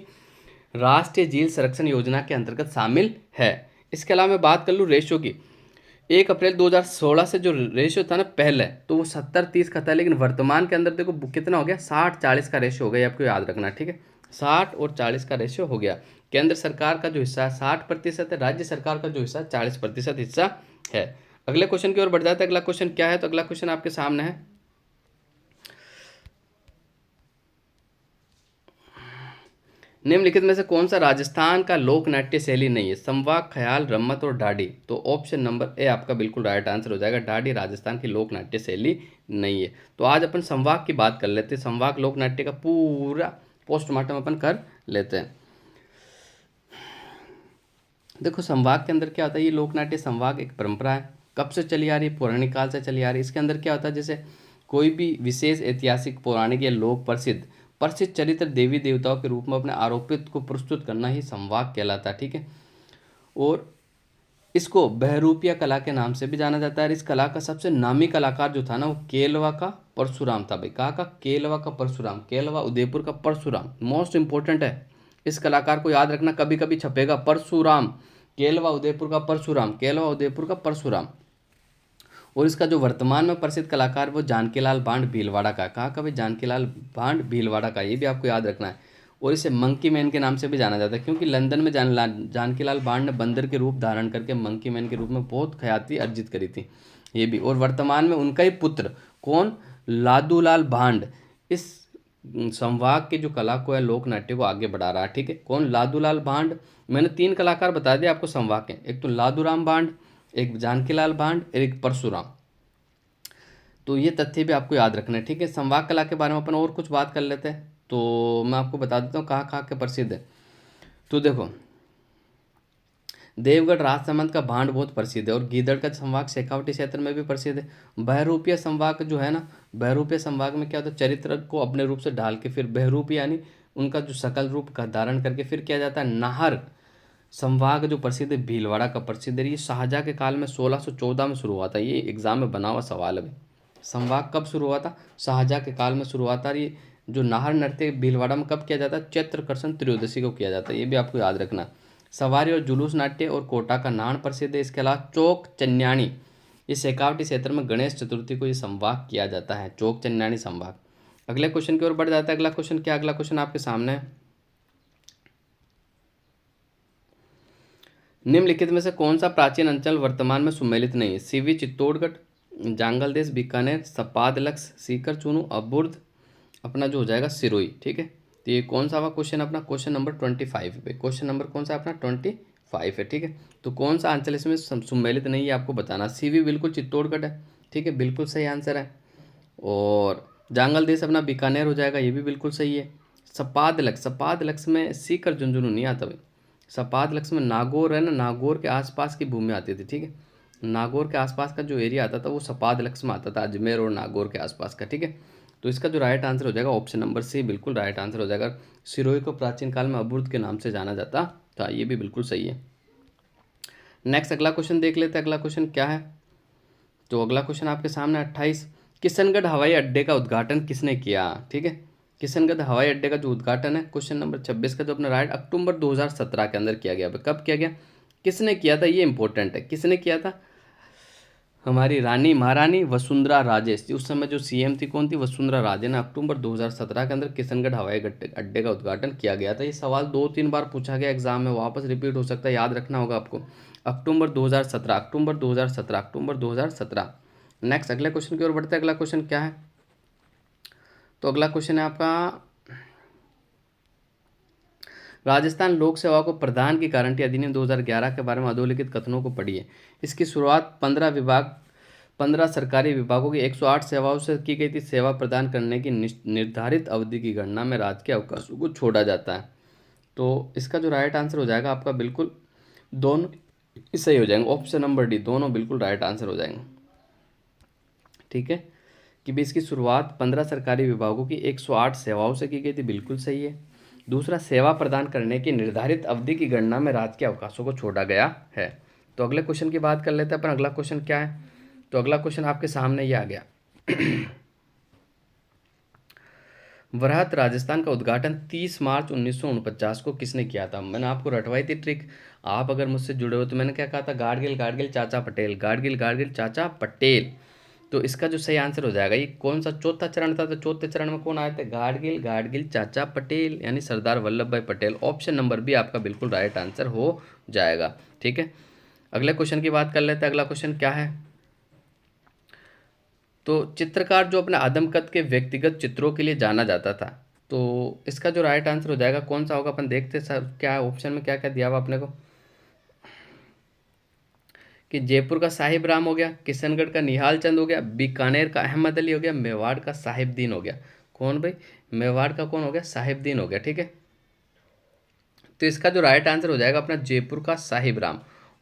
राष्ट्रीय झील संरक्षण योजना के अंतर्गत शामिल है। इसके अलावा मैं बात कर लूँ रेशो की, 1 अप्रैल 2016 से जो रेशियो था ना पहले, तो वो 70-30 का था, लेकिन वर्तमान के अंदर देखो कितना हो गया? 60-40 का रेशियो हो गया, आपको याद रखना। ठीक है, 60 और 40 का रेशियो हो गया। केंद्र सरकार का जो हिस्सा 60% है, राज्य सरकार का जो हिस्सा 40% हिस्सा है। अगले क्वेश्चन की ओर बढ़ जाते हैं। अगला क्वेश्चन क्या है? तो अगला क्वेश्चन आपके सामने है, निम्नलिखित में से कौन सा राजस्थान का लोक नाट्य शैली नहीं है? संवाक, ख्याल, रम्मत और ढाडी। तो ऑप्शन नंबर ए आपका बिल्कुल राइट आंसर हो जाएगा। ढाडी राजस्थान की लोक नाट्य शैली नहीं है। तो आज अपन संवाक की बात कर लेते हैं। संवाक लोक नाट्य का पूरा पोस्टमार्टम अपन कर लेते हैं। देखो संवाक के अंदर क्या होता है, ये लोक नाट्य संवाक एक परंपरा है, कब से चली आ रही है? पौराणिक काल से चली आ रही है। इसके अंदर क्या होता है, जैसे कोई भी विशेष ऐतिहासिक, पौराणिक या लोक प्रसिद्ध प्रसिद्ध चरित्र, देवी देवताओं के रूप में अपने आरोपित को प्रस्तुत करना ही संवाक कहलाता है। ठीक है, और इसको बहरूपिया कला के नाम से भी जाना जाता है। इस कला का सबसे नामी कलाकार जो था ना, वो केलवा का परशुराम था भाई। कहाँ का? केलवा का परशुराम, केलवा उदयपुर का परशुराम मोस्ट इंपॉर्टेंट है। इस कलाकार को याद रखना, कभी कभी छपेगा परशुराम, केलवा उदयपुर का परशुराम, केलवा उदयपुर का परशुराम। और इसका जो वर्तमान में प्रसिद्ध कलाकार वो जानकीलाल बांड भीलवाड़ा का। कहाँ का भाई? जानकीलाल बांड भीलवाड़ा का, ये भी आपको याद रखना है। और इसे मंकी मैन के नाम से भी जाना जाता है, क्योंकि लंदन में जानकीलाल बांड ने बंदर के रूप धारण करके मंकी मैन के रूप में बहुत ख्याति अर्जित करी थी, ये भी। और वर्तमान में उनका ही पुत्र कौन? लादूलाल भांड इस संवाद की जो कला को है, लोक नाट्य को आगे बढ़ा रहा है। ठीक है, कौन? लादूलाल भांड। मैंने 3 कलाकार बता दिए आपको संवाद के, एक तो लादूराम भांड, एक जानकीलाल भांड, एक परशुराम। तो ये तथ्य भी आपको याद रखना है। ठीक है, संवाद कला के बारे में अपन और कुछ बात कर लेते हैं। तो मैं आपको बता देता हूँ कहाँ कहाँ के प्रसिद्ध है। तो देखो, देवगढ़ राजसमंद का भांड बहुत प्रसिद्ध है, और गीदड़ का संवाद शेखावटी क्षेत्र में भी प्रसिद्ध है। बहरूपिया संवाद जो है ना, बहरूपिया संवाद में क्या होता है, चरित्र को अपने रूप से ढाल के फिर बहरूप यानी उनका जो सकल रूप का धारण करके फिर किया जाता है। नाहर संवाद जो प्रसिद्ध है, भीलवाड़ा का प्रसिद्ध है। ये शाहजहाँ के काल में 1614 में शुरू हुआ था। ये एग्जाम में बना हुआ सवाल है। संवाद कब शुरू हुआ था? शाहजहाँ के काल में शुरू हुआ था। ये जो नाहर नृत्य भीलवाड़ा में कब किया जाता है? चैत्रकर्षण त्रयोदशी को किया जाता है। ये भी आपको याद रखना। सवारी और जुलूस नाट्य और कोटा का नान प्रसिद्ध है। इसके अलावा चौक चन्याणी, ये शेखावटी क्षेत्र में गणेश चतुर्थी को ये संवाद किया जाता है, चौक चन्याणी संवाद। अगले क्वेश्चन की ओर बढ़ जाता है। अगला क्वेश्चन क्या? अगला क्वेश्चन आपके सामने है, निम्नलिखित में से कौन सा प्राचीन अंचल वर्तमान में सुमेलित नहीं है? सीवी चित्तौड़गढ़, जांगल देश, बीकानेर, सपाद लक्स, सीकर चूनू, अबुर्द, अपना जो हो जाएगा सिरोही। ठीक है, तो ये कौन सा हुआ क्वेश्चन अपना? क्वेश्चन नंबर 25 पे। क्वेश्चन नंबर कौन सा अपना? 25 है। ठीक है, तो कौन सा अंचल इसमें सुमेलित नहीं है आपको बताना। सीवी बिल्कुल चित्तौड़गढ़ है। ठीक है, बिल्कुल सही आंसर है। और जांगल देश अपना बीकानेर हो जाएगा, ये भी बिल्कुल सही है। सपाद लक्स में सीकर झुंझुनू नहीं आता भाई। सपाद लक्ष्य में नागौर है ना, नागौर के आसपास की भूमि आती थी। ठीक है, नागौर के आसपास का जो एरिया आता था वो सपाद लक्ष्य में आता था, अजमेर और नागौर के आसपास का। ठीक है, तो इसका जो राइट आंसर हो जाएगा ऑप्शन नंबर सी बिल्कुल राइट आंसर हो जाएगा। सिरोही को प्राचीन काल में अबुर्द के नाम से जाना जाता था, ये भी बिल्कुल सही है। नेक्स्ट अगला क्वेश्चन देख लेते हैं। अगला क्वेश्चन क्या है? तो अगला क्वेश्चन आपके सामने 28, किशनगढ़ हवाई अड्डे का उद्घाटन किसने किया? ठीक है, किशनगढ़ हवाई अड्डे का जो उद्घाटन है, क्वेश्चन नंबर 26 का जो अपना राइट, अक्टूबर 2017 के अंदर किया गया। कब किया गया? किसने किया था? ये इंपॉर्टेंट है। किसने किया था? हमारी रानी महारानी वसुंधरा राजे। उस समय जो सीएम थी कौन थी? वसुंधरा राजे ने अक्टूबर 2017 के अंदर किशनगढ़ हवाई अड्डे का उद्घाटन किया गया था। ये सवाल 2-3 बार पूछा गया एग्जाम में, वापस रिपीट हो सकता है, याद रखना होगा आपको। अक्टूबर 2017, अक्टूबर 2017, अक्टूबर 2017। नेक्स्ट अगले क्वेश्चन की ओर बढ़ते हैं। अगला क्वेश्चन क्या है? तो अगला क्वेश्चन है आपका, राजस्थान लोक सेवा को प्रदान की गारंटी अधिनियम 2011 के बारे में अधोलिखित कथनों को पढ़िए। इसकी शुरुआत 15 सरकारी विभागों की 108 सेवाओं से की गई थी। सेवा प्रदान करने की निर्धारित अवधि की गणना में राज्य के अवकाशों को छोड़ा जाता है। तो इसका जो राइट आंसर हो जाएगा आपका बिल्कुल दोनों सही हो जाएंगे। ऑप्शन नंबर डी, दोनों बिल्कुल राइट आंसर हो जाएंगे। ठीक है, कि भी इसकी शुरुआत 15 सरकारी विभागों की 108 सेवाओं से की गई थी, बिल्कुल सही है। दूसरा, सेवा प्रदान करने की निर्धारित अवधि की गणना में राज्य के अवकाशों को छोड़ा गया है। तो अगले क्वेश्चन की बात कर लेते हैं अपन। अगला क्वेश्चन क्या है? तो अगला क्वेश्चन आपके सामने ये आ गया, वरहत राजस्थान का उद्घाटन 30 मार्च 1949 को किसने किया था? मैंने आपको रटवाई थी ट्रिक। आप अगर मुझसे जुड़े हो तो मैंने क्या कहा था? गाडगिल गाडगिल चाचा पटेल, गाडगिल गाडगिल चाचा पटेल। तो इसका जो सही आंसर हो जाएगा, ये कौन सा चौथा चरण था? तो चौथे चरण में कौन आए थे? गाडगिल गाडगिल चाचा पटेल, यानी सरदार वल्लभ भाई पटेल। ऑप्शन नंबर बी आपका बिल्कुल राइट आंसर हो जाएगा। ठीक है, अगले क्वेश्चन की बात कर लेते हैं। अगला क्वेश्चन क्या है? तो चित्रकार जो अपने आदमकद के व्यक्तिगत चित्रों के लिए जाना जाता था, तो इसका जो राइट आंसर हो जाएगा कौन सा होगा? अपन देखते हैं सर क्या है ऑप्शन में, क्या क्या दिया हुआ अपने को। कि जयपुर का साहिब राम हो गया, किशनगढ़ का निहाल चंद हो गया, बीकानेर का अहमद अली हो गया, मेवाड़ का साहिबदीन हो गया। कौन भाई? मेवाड़ का कौन हो गया? साहिबदीन हो गया। ठीक है, तो इसका जो राइट आंसर हो जाएगा अपना जयपुर का Sahib Ram.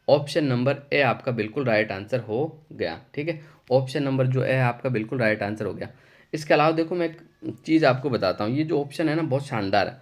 Option number A आपका बिल्कुल राइट आंसर हो गया। ठीक है, ऑप्शन नंबर जो ए आपका बिल्कुल राइट आंसर हो गया। इसके अलावा देखो मैं एक चीज़ आपको बताता हूँ, ये जो ऑप्शन है ना बहुत शानदार है।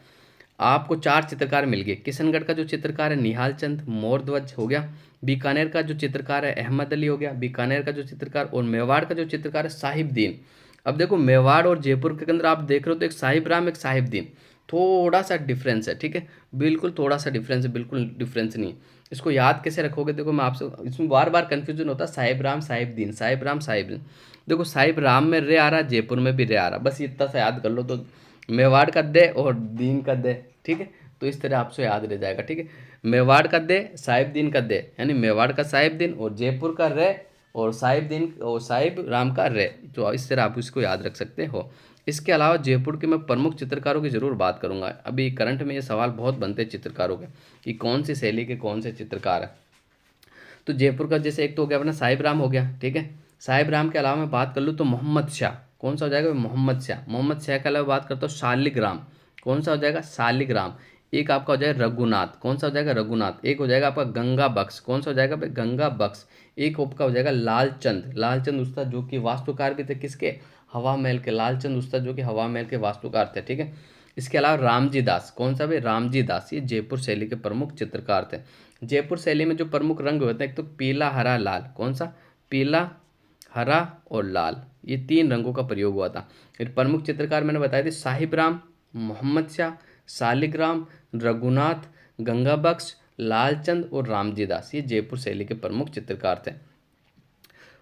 आपको 4 चित्रकार मिल गए। किशनगढ़ का जो चित्रकार है निहाल चंद मोरध्वज हो गया, बीकानेर का जो चित्रकार है अहमद अली हो गया, बीकानेर का जो चित्रकार, और मेवाड़ का जो चित्रकार है साहिबदीन। अब देखो मेवाड़ और जयपुर के अंदर आप देख रहे हो तो एक साहिब राम एक साहिबदीन, थोड़ा सा डिफरेंस है। ठीक है, बिल्कुल थोड़ा सा डिफरेंस है, बिल्कुल डिफरेंस नहीं है। इसको याद कैसे रखोगे? देखो मैं आपसे, इसमें बार बार कन्फ्यूजन होता है, साहिब राम साहिबदीन, साहिब राम साहिबदीन। देखो साहिब राम में रे आ रहा, जयपुर में भी रे आ रहा, बस इतना सा याद कर लो तो मेवाड़ का दे और दीन का दे। ठीक है, तो इस तरह आपसे याद रह जाएगा। ठीक है, मेवाड़ का दे साहिब दीन का दे, यानी मेवाड़ का साहिब दीन, और जयपुर का रे और साहिब दीन और साहिब राम का रे। तो इस तरह आप इसको याद रख सकते हो। इसके अलावा जयपुर के मैं प्रमुख चित्रकारों की जरूर बात करूंगा। अभी करंट में ये सवाल बहुत बनते हैं चित्रकारों के, कि कौन सी शैली के कौन से चित्रकार है। तो जयपुर का जैसे एक तो हो गया अपना साहिब राम हो गया। ठीक है, साहिब राम के अलावा मैं बात कर लूँ तो मोहम्मद शाह, कौन सा हो जाएगा? मोहम्मद शाह। मोहम्मद शाह के अलावा बात करता हूँ शालिग्राम, कौन सा हो जाएगा? शालिग्राम। एक आपका हो जाएगा रघुनाथ, कौन सा हो जाएगा रघुनाथ। एक हो जाएगा आपका गंगा बख्श, कौन सा हो जाएगा भाई गंगा बख्श। एक आपका हो जाएगा लालचंद, लालचंद उस्ताद जो कि वास्तुकार भी थे किसके, हवा महल के, लालचंद उस्ताद जो कि हवा महल के वास्तुकार थे, ठीक है। इसके अलावा रामजी दास, कौन सा भाई रामजी दास, ये जयपुर शैली के प्रमुख चित्रकार थे। जयपुर शैली में जो प्रमुख रंग होते हैं एक तो पीला हरा लाल, कौन सा, पीला हरा और लाल, ये तीन रंगों का प्रयोग हुआ था। फिर प्रमुख चित्रकार मैंने बताए थे साहिब राम, मोहम्मद शाह, शालिग्राम, रघुनाथ, गंगा बख्श, लालचंद और रामजी दास, ये जयपुर शैली के प्रमुख चित्रकार थे।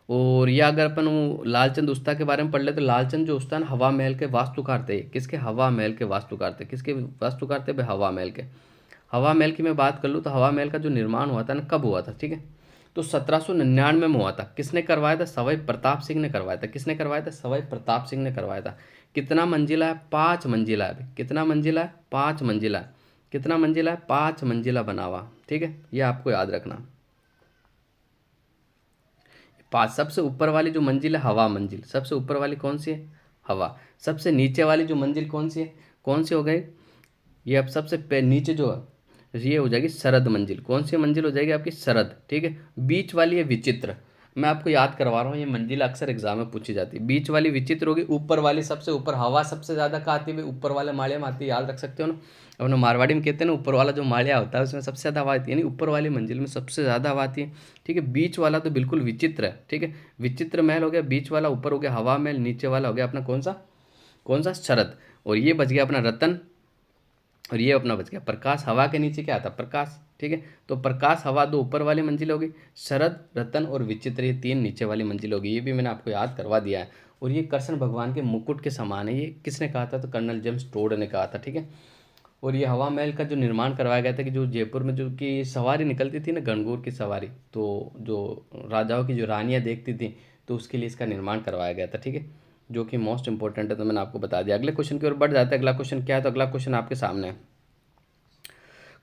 और या अगर अपन वो लालचंद उस्ता के बारे में पढ़ ले तो लालचंद जो उस्ता है ना, हवा महल के वास्तुकार थे। किसके, हवा महल के वास्तुकार थे। किसके वास्तुकार थे भाई, हवा महल के। हवा महल की मैं बात कर लूँ तो हवा महल का जो निर्माण हुआ था ना, कब हुआ था, ठीक है, तो 1799 में हुआ था। किसने करवाया था, सवाई प्रताप सिंह ने करवाया था। किसने करवाया था, सवाई प्रताप सिंह ने करवाया था। कितना मंजिला है, 5 मंजिला है। कितना मंजिला है, 5 मंजिला है। कितना मंजिला है, 5 मंजिला बना हुआ, ठीक है, ये आपको याद रखना। 5, सबसे ऊपर वाली जो मंजिल है हवा मंजिल, सबसे ऊपर वाली कौन सी है, हवा। सबसे नीचे वाली जो मंजिल कौन सी है, कौन सी हो गई, ये अब सबसे नीचे जो है ये हो जाएगी शरद मंजिल। कौन सी मंजिल हो जाएगी आपकी, शरद, ठीक है। बीच वाली है विचित्र, मैं आपको याद करवा रहा हूँ, ये मंजिल अक्सर एग्जाम में पूछी जाती है। बीच वाली विचित्र होगी, ऊपर वाली सबसे ऊपर, हवा सबसे ज़्यादा कहाँ आती है, ऊपर वाले माले में आती है, याद रख सकते हो ना। अपने मारवाड़ी में कहते हैं ना, ऊपर वाला जो मालिया होता है उसमें सबसे ज़्यादा हवा आती है, यानी ऊपर वाली मंजिल में सबसे ज़्यादा हवा आती है, ठीक है। बीच वाला तो बिल्कुल विचित्र है, ठीक है, विचित्र महल हो गया बीच वाला, ऊपर हो गया हवा महल, नीचे वाला हो गया अपना कौन सा शरद। और ये बच गया अपना रतन, और ये अपना बच गया प्रकाश। हवा के नीचे क्या आता, प्रकाश, ठीक है। तो प्रकाश, हवा, दो ऊपर वाली मंजिल होगी, शरद, रतन और विचित्र ये 3 नीचे वाली मंजिल होगी। ये भी मैंने आपको याद करवा दिया है। और ये कृष्ण भगवान के मुकुट के समान है। ये किसने कहा था, तो कर्नल जेम्स टोड ने कहा था, ठीक है। और ये हवा महल का जो निर्माण करवाया गया था कि जो जयपुर में जो कि सवारी निकलती थी ना, गणगौर की सवारी, तो जो राजाओं की जो रानियाँ देखती थी, तो उसके लिए इसका निर्माण करवाया गया था, ठीक है, जो कि मोस्ट इंपॉर्टेंट है, तो मैंने आपको बता दिया। अगले क्वेश्चन की ओर बढ़ जाते हैं। अगला क्वेश्चन क्या है, तो अगला क्वेश्चन आपके सामने है,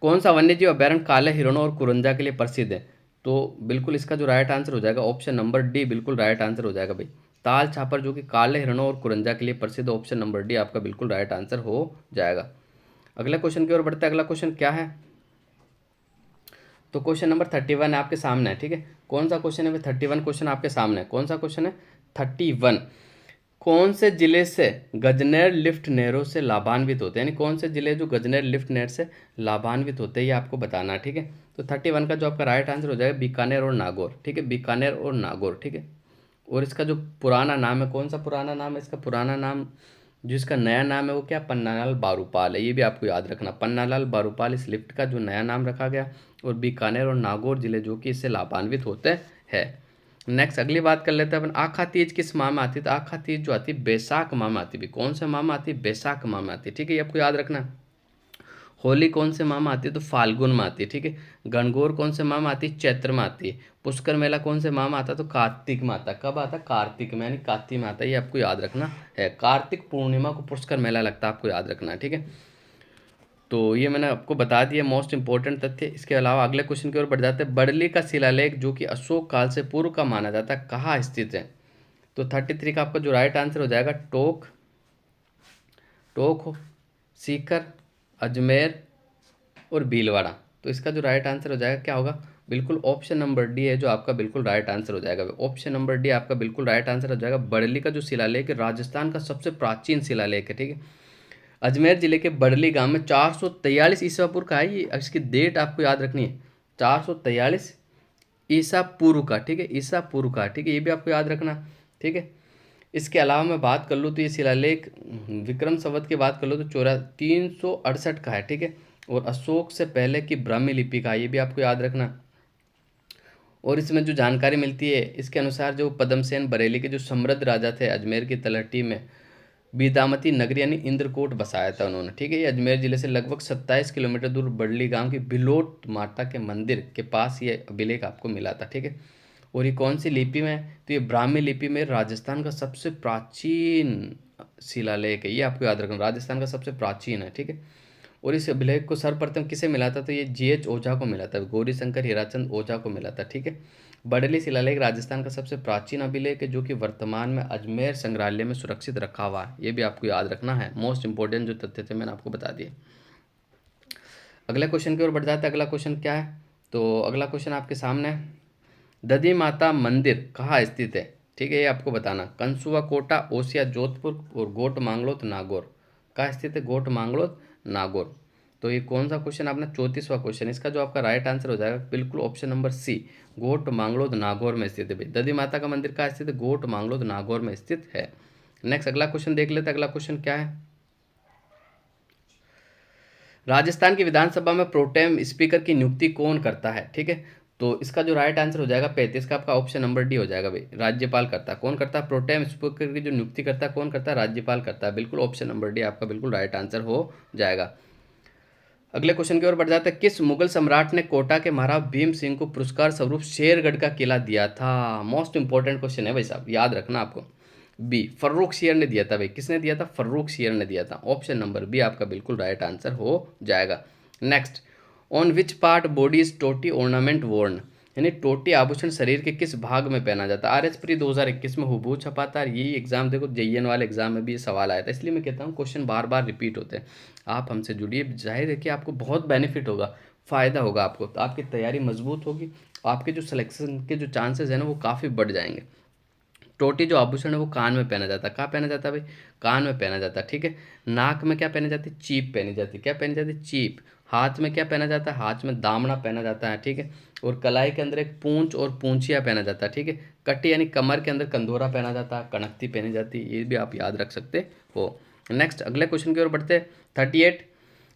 कौन सा वन्यजीव अभ्यारण्य काले हिरणों और कुरंजा के लिए प्रसिद्ध है। तो बिल्कुल इसका जो राइट आंसर हो जाएगा ऑप्शन नंबर डी, बिल्कुल राइट आंसर हो जाएगा भाई। ताल छापर जो कि काले हिरणों और कुरंजा के लिए प्रसिद्ध, ऑप्शन नंबर डी आपका बिल्कुल राइट आंसर हो जाएगा। अगले क्वेश्चन की ओर बढ़ते हैं। अगला क्वेश्चन क्या है, तो क्वेश्चन नंबर 31 आपके सामने है, ठीक है। कौन सा क्वेश्चन है भाई, 31 क्वेश्चन आपके सामने है। कौन सा क्वेश्चन है, 31, कौन से जिले से गजनेर लिफ्ट नहरों से लाभान्वित होते हैं, यानी कौन से जिले जो गजनेर लिफ्ट नहर से लाभान्वित होते हैं, ये आपको बताना है, ठीक है। तो 31 का जो आपका राइट आंसर हो जाएगा बीकानेर और नागौर, ठीक है, बीकानेर और नागौर, ठीक है। और इसका जो पुराना नाम है, कौन सा पुराना नाम है इसका, पुराना नाम, जो इसका नया नाम है वो क्या, पन्नालाल बारूपाल है। ये भी आपको याद रखना, पन्नालाल बारूपाल इस लिफ्ट का जो नया नाम रखा गया। और बीकानेर और नागौर जिले जो कि इससे लाभान्वित होते हैं। नेक्स्ट अगली बात कर लेते हैं अपन, आखा तीज किस माह में आती है, तो आखा तीज जो आती है बैसाख माह में आती है। कौन से माह में आती है, बैसाख माह में आती है, ठीक है, ये आपको याद रखना। होली कौन से माह में आती है, तो फाल्गुन में आती है, ठीक है। गणगौर कौन से माह में आती है, चैत्र में आती है। पुष्कर मेला कौन से माह में आता है, तो कार्तिक में आता है। कब आता है, कार्तिक में, यानी कार्तिक में आता है, ये आपको याद रखना है। कार्तिक पूर्णिमा को पुष्कर मेला लगता है, आपको याद रखना है, ठीक है। तो ये मैंने आपको बता दिया मोस्ट इंपॉर्टेंट तथ्य। इसके अलावा अगले क्वेश्चन की ओर बढ़ जाते हैं, बड़ली का शिलालेख जो कि अशोक काल से पूर्व का माना जाता है, कहाँ स्थित है। तो 33 का आपका जो राइट आंसर हो जाएगा टोक, टोक, सीकर, अजमेर और भीलवाड़ा। तो इसका जो राइट आंसर हो जाएगा क्या होगा, बिल्कुल ऑप्शन नंबर डी है जो आपका बिल्कुल राइट आंसर हो जाएगा। ऑप्शन नंबर डी आपका बिल्कुल राइट आंसर हो जाएगा। बड़ली का जो शिलालेख है राजस्थान का सबसे प्राचीन शिलालेख है, ठीक है। अजमेर जिले के बड़ली गांव में 443 ईसा पूर्व का है। ये इसकी डेट आपको याद रखनी है, 443 ईसा पूर्व का, ठीक है, ईसा पूर्व का, ठीक है, ये भी आपको याद रखना, ठीक है। इसके अलावा मैं बात कर लूँ तो ये शिलालेख विक्रम संवत की बात कर लो तो 368 का है, ठीक है। और अशोक से पहले की ब्राह्मी लिपि का है, ये भी आपको याद रखना। और इसमें जो जानकारी मिलती है इसके अनुसार जो पद्मसेन बरेली के जो समृद्ध राजा थे, अजमेर की तलहटी में बीदामती नगरी यानी इंद्रकोट बसाया था उन्होंने, ठीक है। ये अजमेर जिले से लगभग 27 किलोमीटर दूर बड़ली गांव की बिलोट माता के मंदिर के पास ये अभिलेख आपको मिला था, ठीक है। और ये कौन सी लिपि में है, तो ये ब्राह्मी लिपि में राजस्थान का सबसे प्राचीन शिलालेख है, ये आपको याद रखना, राजस्थान का सबसे प्राचीन है, ठीक है। और इस अभिलेख को सर्वप्रथम किसे मिला था, तो ये GH ओझा को मिला था, गौरी शंकर हीराचंद ओझा को मिला था, ठीक है। बड़ली शिलालेख राजस्थान का सबसे प्राचीन अभिलेख है जो कि वर्तमान में अजमेर संग्रहालय में सुरक्षित रखा हुआ है, ये भी आपको याद रखना है। मोस्ट इंपॉर्टेंट जो तथ्य थे मैंने आपको बता दिए। अगले क्वेश्चन की ओर बढ़ जाते हैं। अगला क्वेश्चन क्या है, तो अगला क्वेश्चन आपके सामने है, दधी माता मंदिर कहाँ स्थित है? ठीक है, ये आपको बताना। कंसुआ, कोटा, ओसिया, जोधपुर और गोट मांगलोद नागौर। कहाँ स्थित है? गोट मांगलोद नागौर। तो ये कौन सा क्वेश्चन आपने? 34वां क्वेश्चन। इसका जो आपका राइट आंसर हो जाएगा बिल्कुल ऑप्शन नंबर सी, गोट मांगलोद नागौर में स्थित है। भाई दधी माता का मंदिर कहाँ स्थित है? गोट मांगलोद नागौर में स्थित है। नेक्स्ट अगला क्वेश्चन देख लेते हैं। अगला क्वेश्चन क्या है, राजस्थान की विधानसभा में प्रोटेम स्पीकर की नियुक्ति कौन करता है? ठीक है, तो इसका जो राइट आंसर हो जाएगा 35 का आपका ऑप्शन नंबर डी हो जाएगा। भाई राज्यपाल करता है। कौन करता है? प्रोटेम स्पीकर की जो नियुक्ति करता है कौन करता है? राज्यपाल करता है। बिल्कुल ऑप्शन नंबर डी आपका बिल्कुल राइट आंसर हो जाएगा। अगले क्वेश्चन की ओर बढ़ जाते हैं। किस मुगल सम्राट ने कोटा के महाराज भीम सिंह को पुरस्कार स्वरूप शेरगढ़ का किला दिया था? मोस्ट इंपॉर्टेंट क्वेश्चन है भाई साहब, याद रखना आपको। बी, फर्रुख शेर ने दिया था। भाई किसने दिया था? फर्रुख शेर ने दिया था। ऑप्शन नंबर बी आपका बिल्कुल राइट आंसर हो जाएगा। Next, on which part body is टोटी ऑर्नामेंट वर्न? यानी टोटी आभूषण शरीर के किस भाग में पहना जाता है? आरएस प्री 2021 में हुबहू छपा था। यही एग्जाम देखो, जेईएन वाले एग्जाम में भी ये सवाल आया था, इसलिए मैं कहता हूँ क्वेश्चन बार बार रिपीट होते हैं। आप हमसे जुड़िए, जाहिर है कि आपको बहुत बेनिफिट होगा, फ़ायदा होगा आपको, तो आपकी तैयारी मजबूत होगी, आपके जो सिलेक्शन के जो चांसेस हैं ना वो काफ़ी बढ़ जाएंगे। टोटी जो आभूषण है वो कान में पहना जाता है। कहाँ पहना जाता है भाई? कान में पहना जाता है। ठीक है, नाक में क्या पहनी जाती है? चीप पहनी जाती है। क्या पहनी जाती है? चीप। हाथ में क्या पहना जाता है? हाथ में दामना पहना जाता है। ठीक है, और कलाई के अंदर एक पूंछ और पूंछिया पहना जाता है। ठीक है, कटी यानी कमर के अंदर कंधोरा पहना जाता है, कनकती पहनी जाती है, ये भी आप याद रख सकते हो। नेक्स्ट अगले क्वेश्चन की ओर बढ़ते हैं। 38,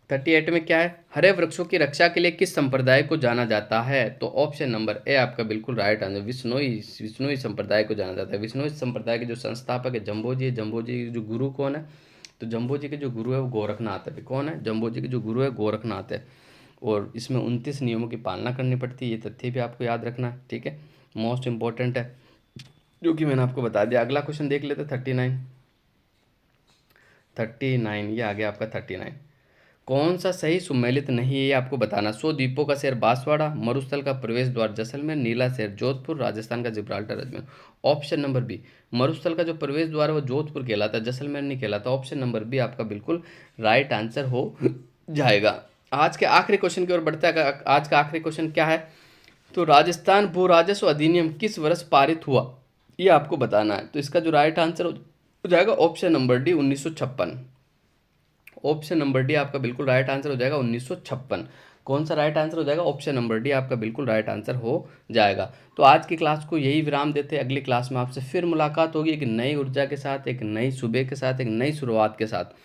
38 में क्या है, हरे वृक्षों की रक्षा के लिए किस संप्रदाय को जाना जाता है? तो ऑप्शन नंबर ए आपका बिल्कुल राइट आंसर, विश्नोई। विश्नोई संप्रदाय को जाना जाता है। विश्नोई संप्रदाय के जो संस्थापक है जम्बोजी है। जम्बोजी के जो गुरु कौन है? तो जम्बोजी के जो गुरु है वो गोरखनाथ है। कौन है? जम्बोजी के जो गुरु है गोरखनाथ है। और इसमें 29 नियमों की पालना करनी पड़ती है, ये तथ्य भी आपको याद रखना है। ठीक है, मोस्ट इंपॉर्टेंट है जो कि मैंने आपको बता दिया। अगला क्वेश्चन देख लेते 39। 39 ये आ गया आपका 39। कौन सा सही सुमेलित नहीं है ये आपको बताना। 100 द्वीपों का शहर बांसवाड़ा, मरुस्थल का प्रवेश द्वार जैसलमेर, नीला शहर जोधपुर, राजस्थान का Gibraltar Ajmer. Option number B, मरुस्थल का जो प्रवेश द्वार है वो जोधपुर कहलाता है, जैसलमेर नहीं कहलाता। ऑप्शन नंबर बी आपका बिल्कुल राइट आंसर हो जाएगा। आज के आखिरी क्वेश्चन की ओर बढ़ता है। आज का आखिरी क्वेश्चन क्या है, तो राजस्थान भू राजस्व अधिनियम किस वर्ष पारित हुआ, ये आपको बताना है। तो इसका जो राइट आंसर हो जाएगा option number D 1956। Option number D आपका बिल्कुल राइट आंसर हो जाएगा 1956। कौन सा राइट आंसर हो जाएगा? ऑप्शन नंबर डी आपका बिल्कुल राइट आंसर हो जाएगा। तो आज की क्लास को यही विराम देते हैं। अगली क्लास में आपसे फिर मुलाकात होगी एक नई ऊर्जा के साथ, एक नई सुबह के साथ, एक नई शुरुआत के साथ।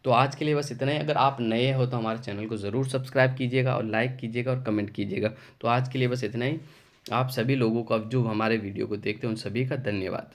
तो आज के लिए बस इतना ही। अगर आप नए हो तो हमारे चैनल को ज़रूर सब्सक्राइब कीजिएगा और लाइक कीजिएगा और कमेंट कीजिएगा। तो आज के लिए बस इतना ही। आप सभी लोगों का जो हमारे वीडियो को देखते हैं उन सभी का धन्यवाद।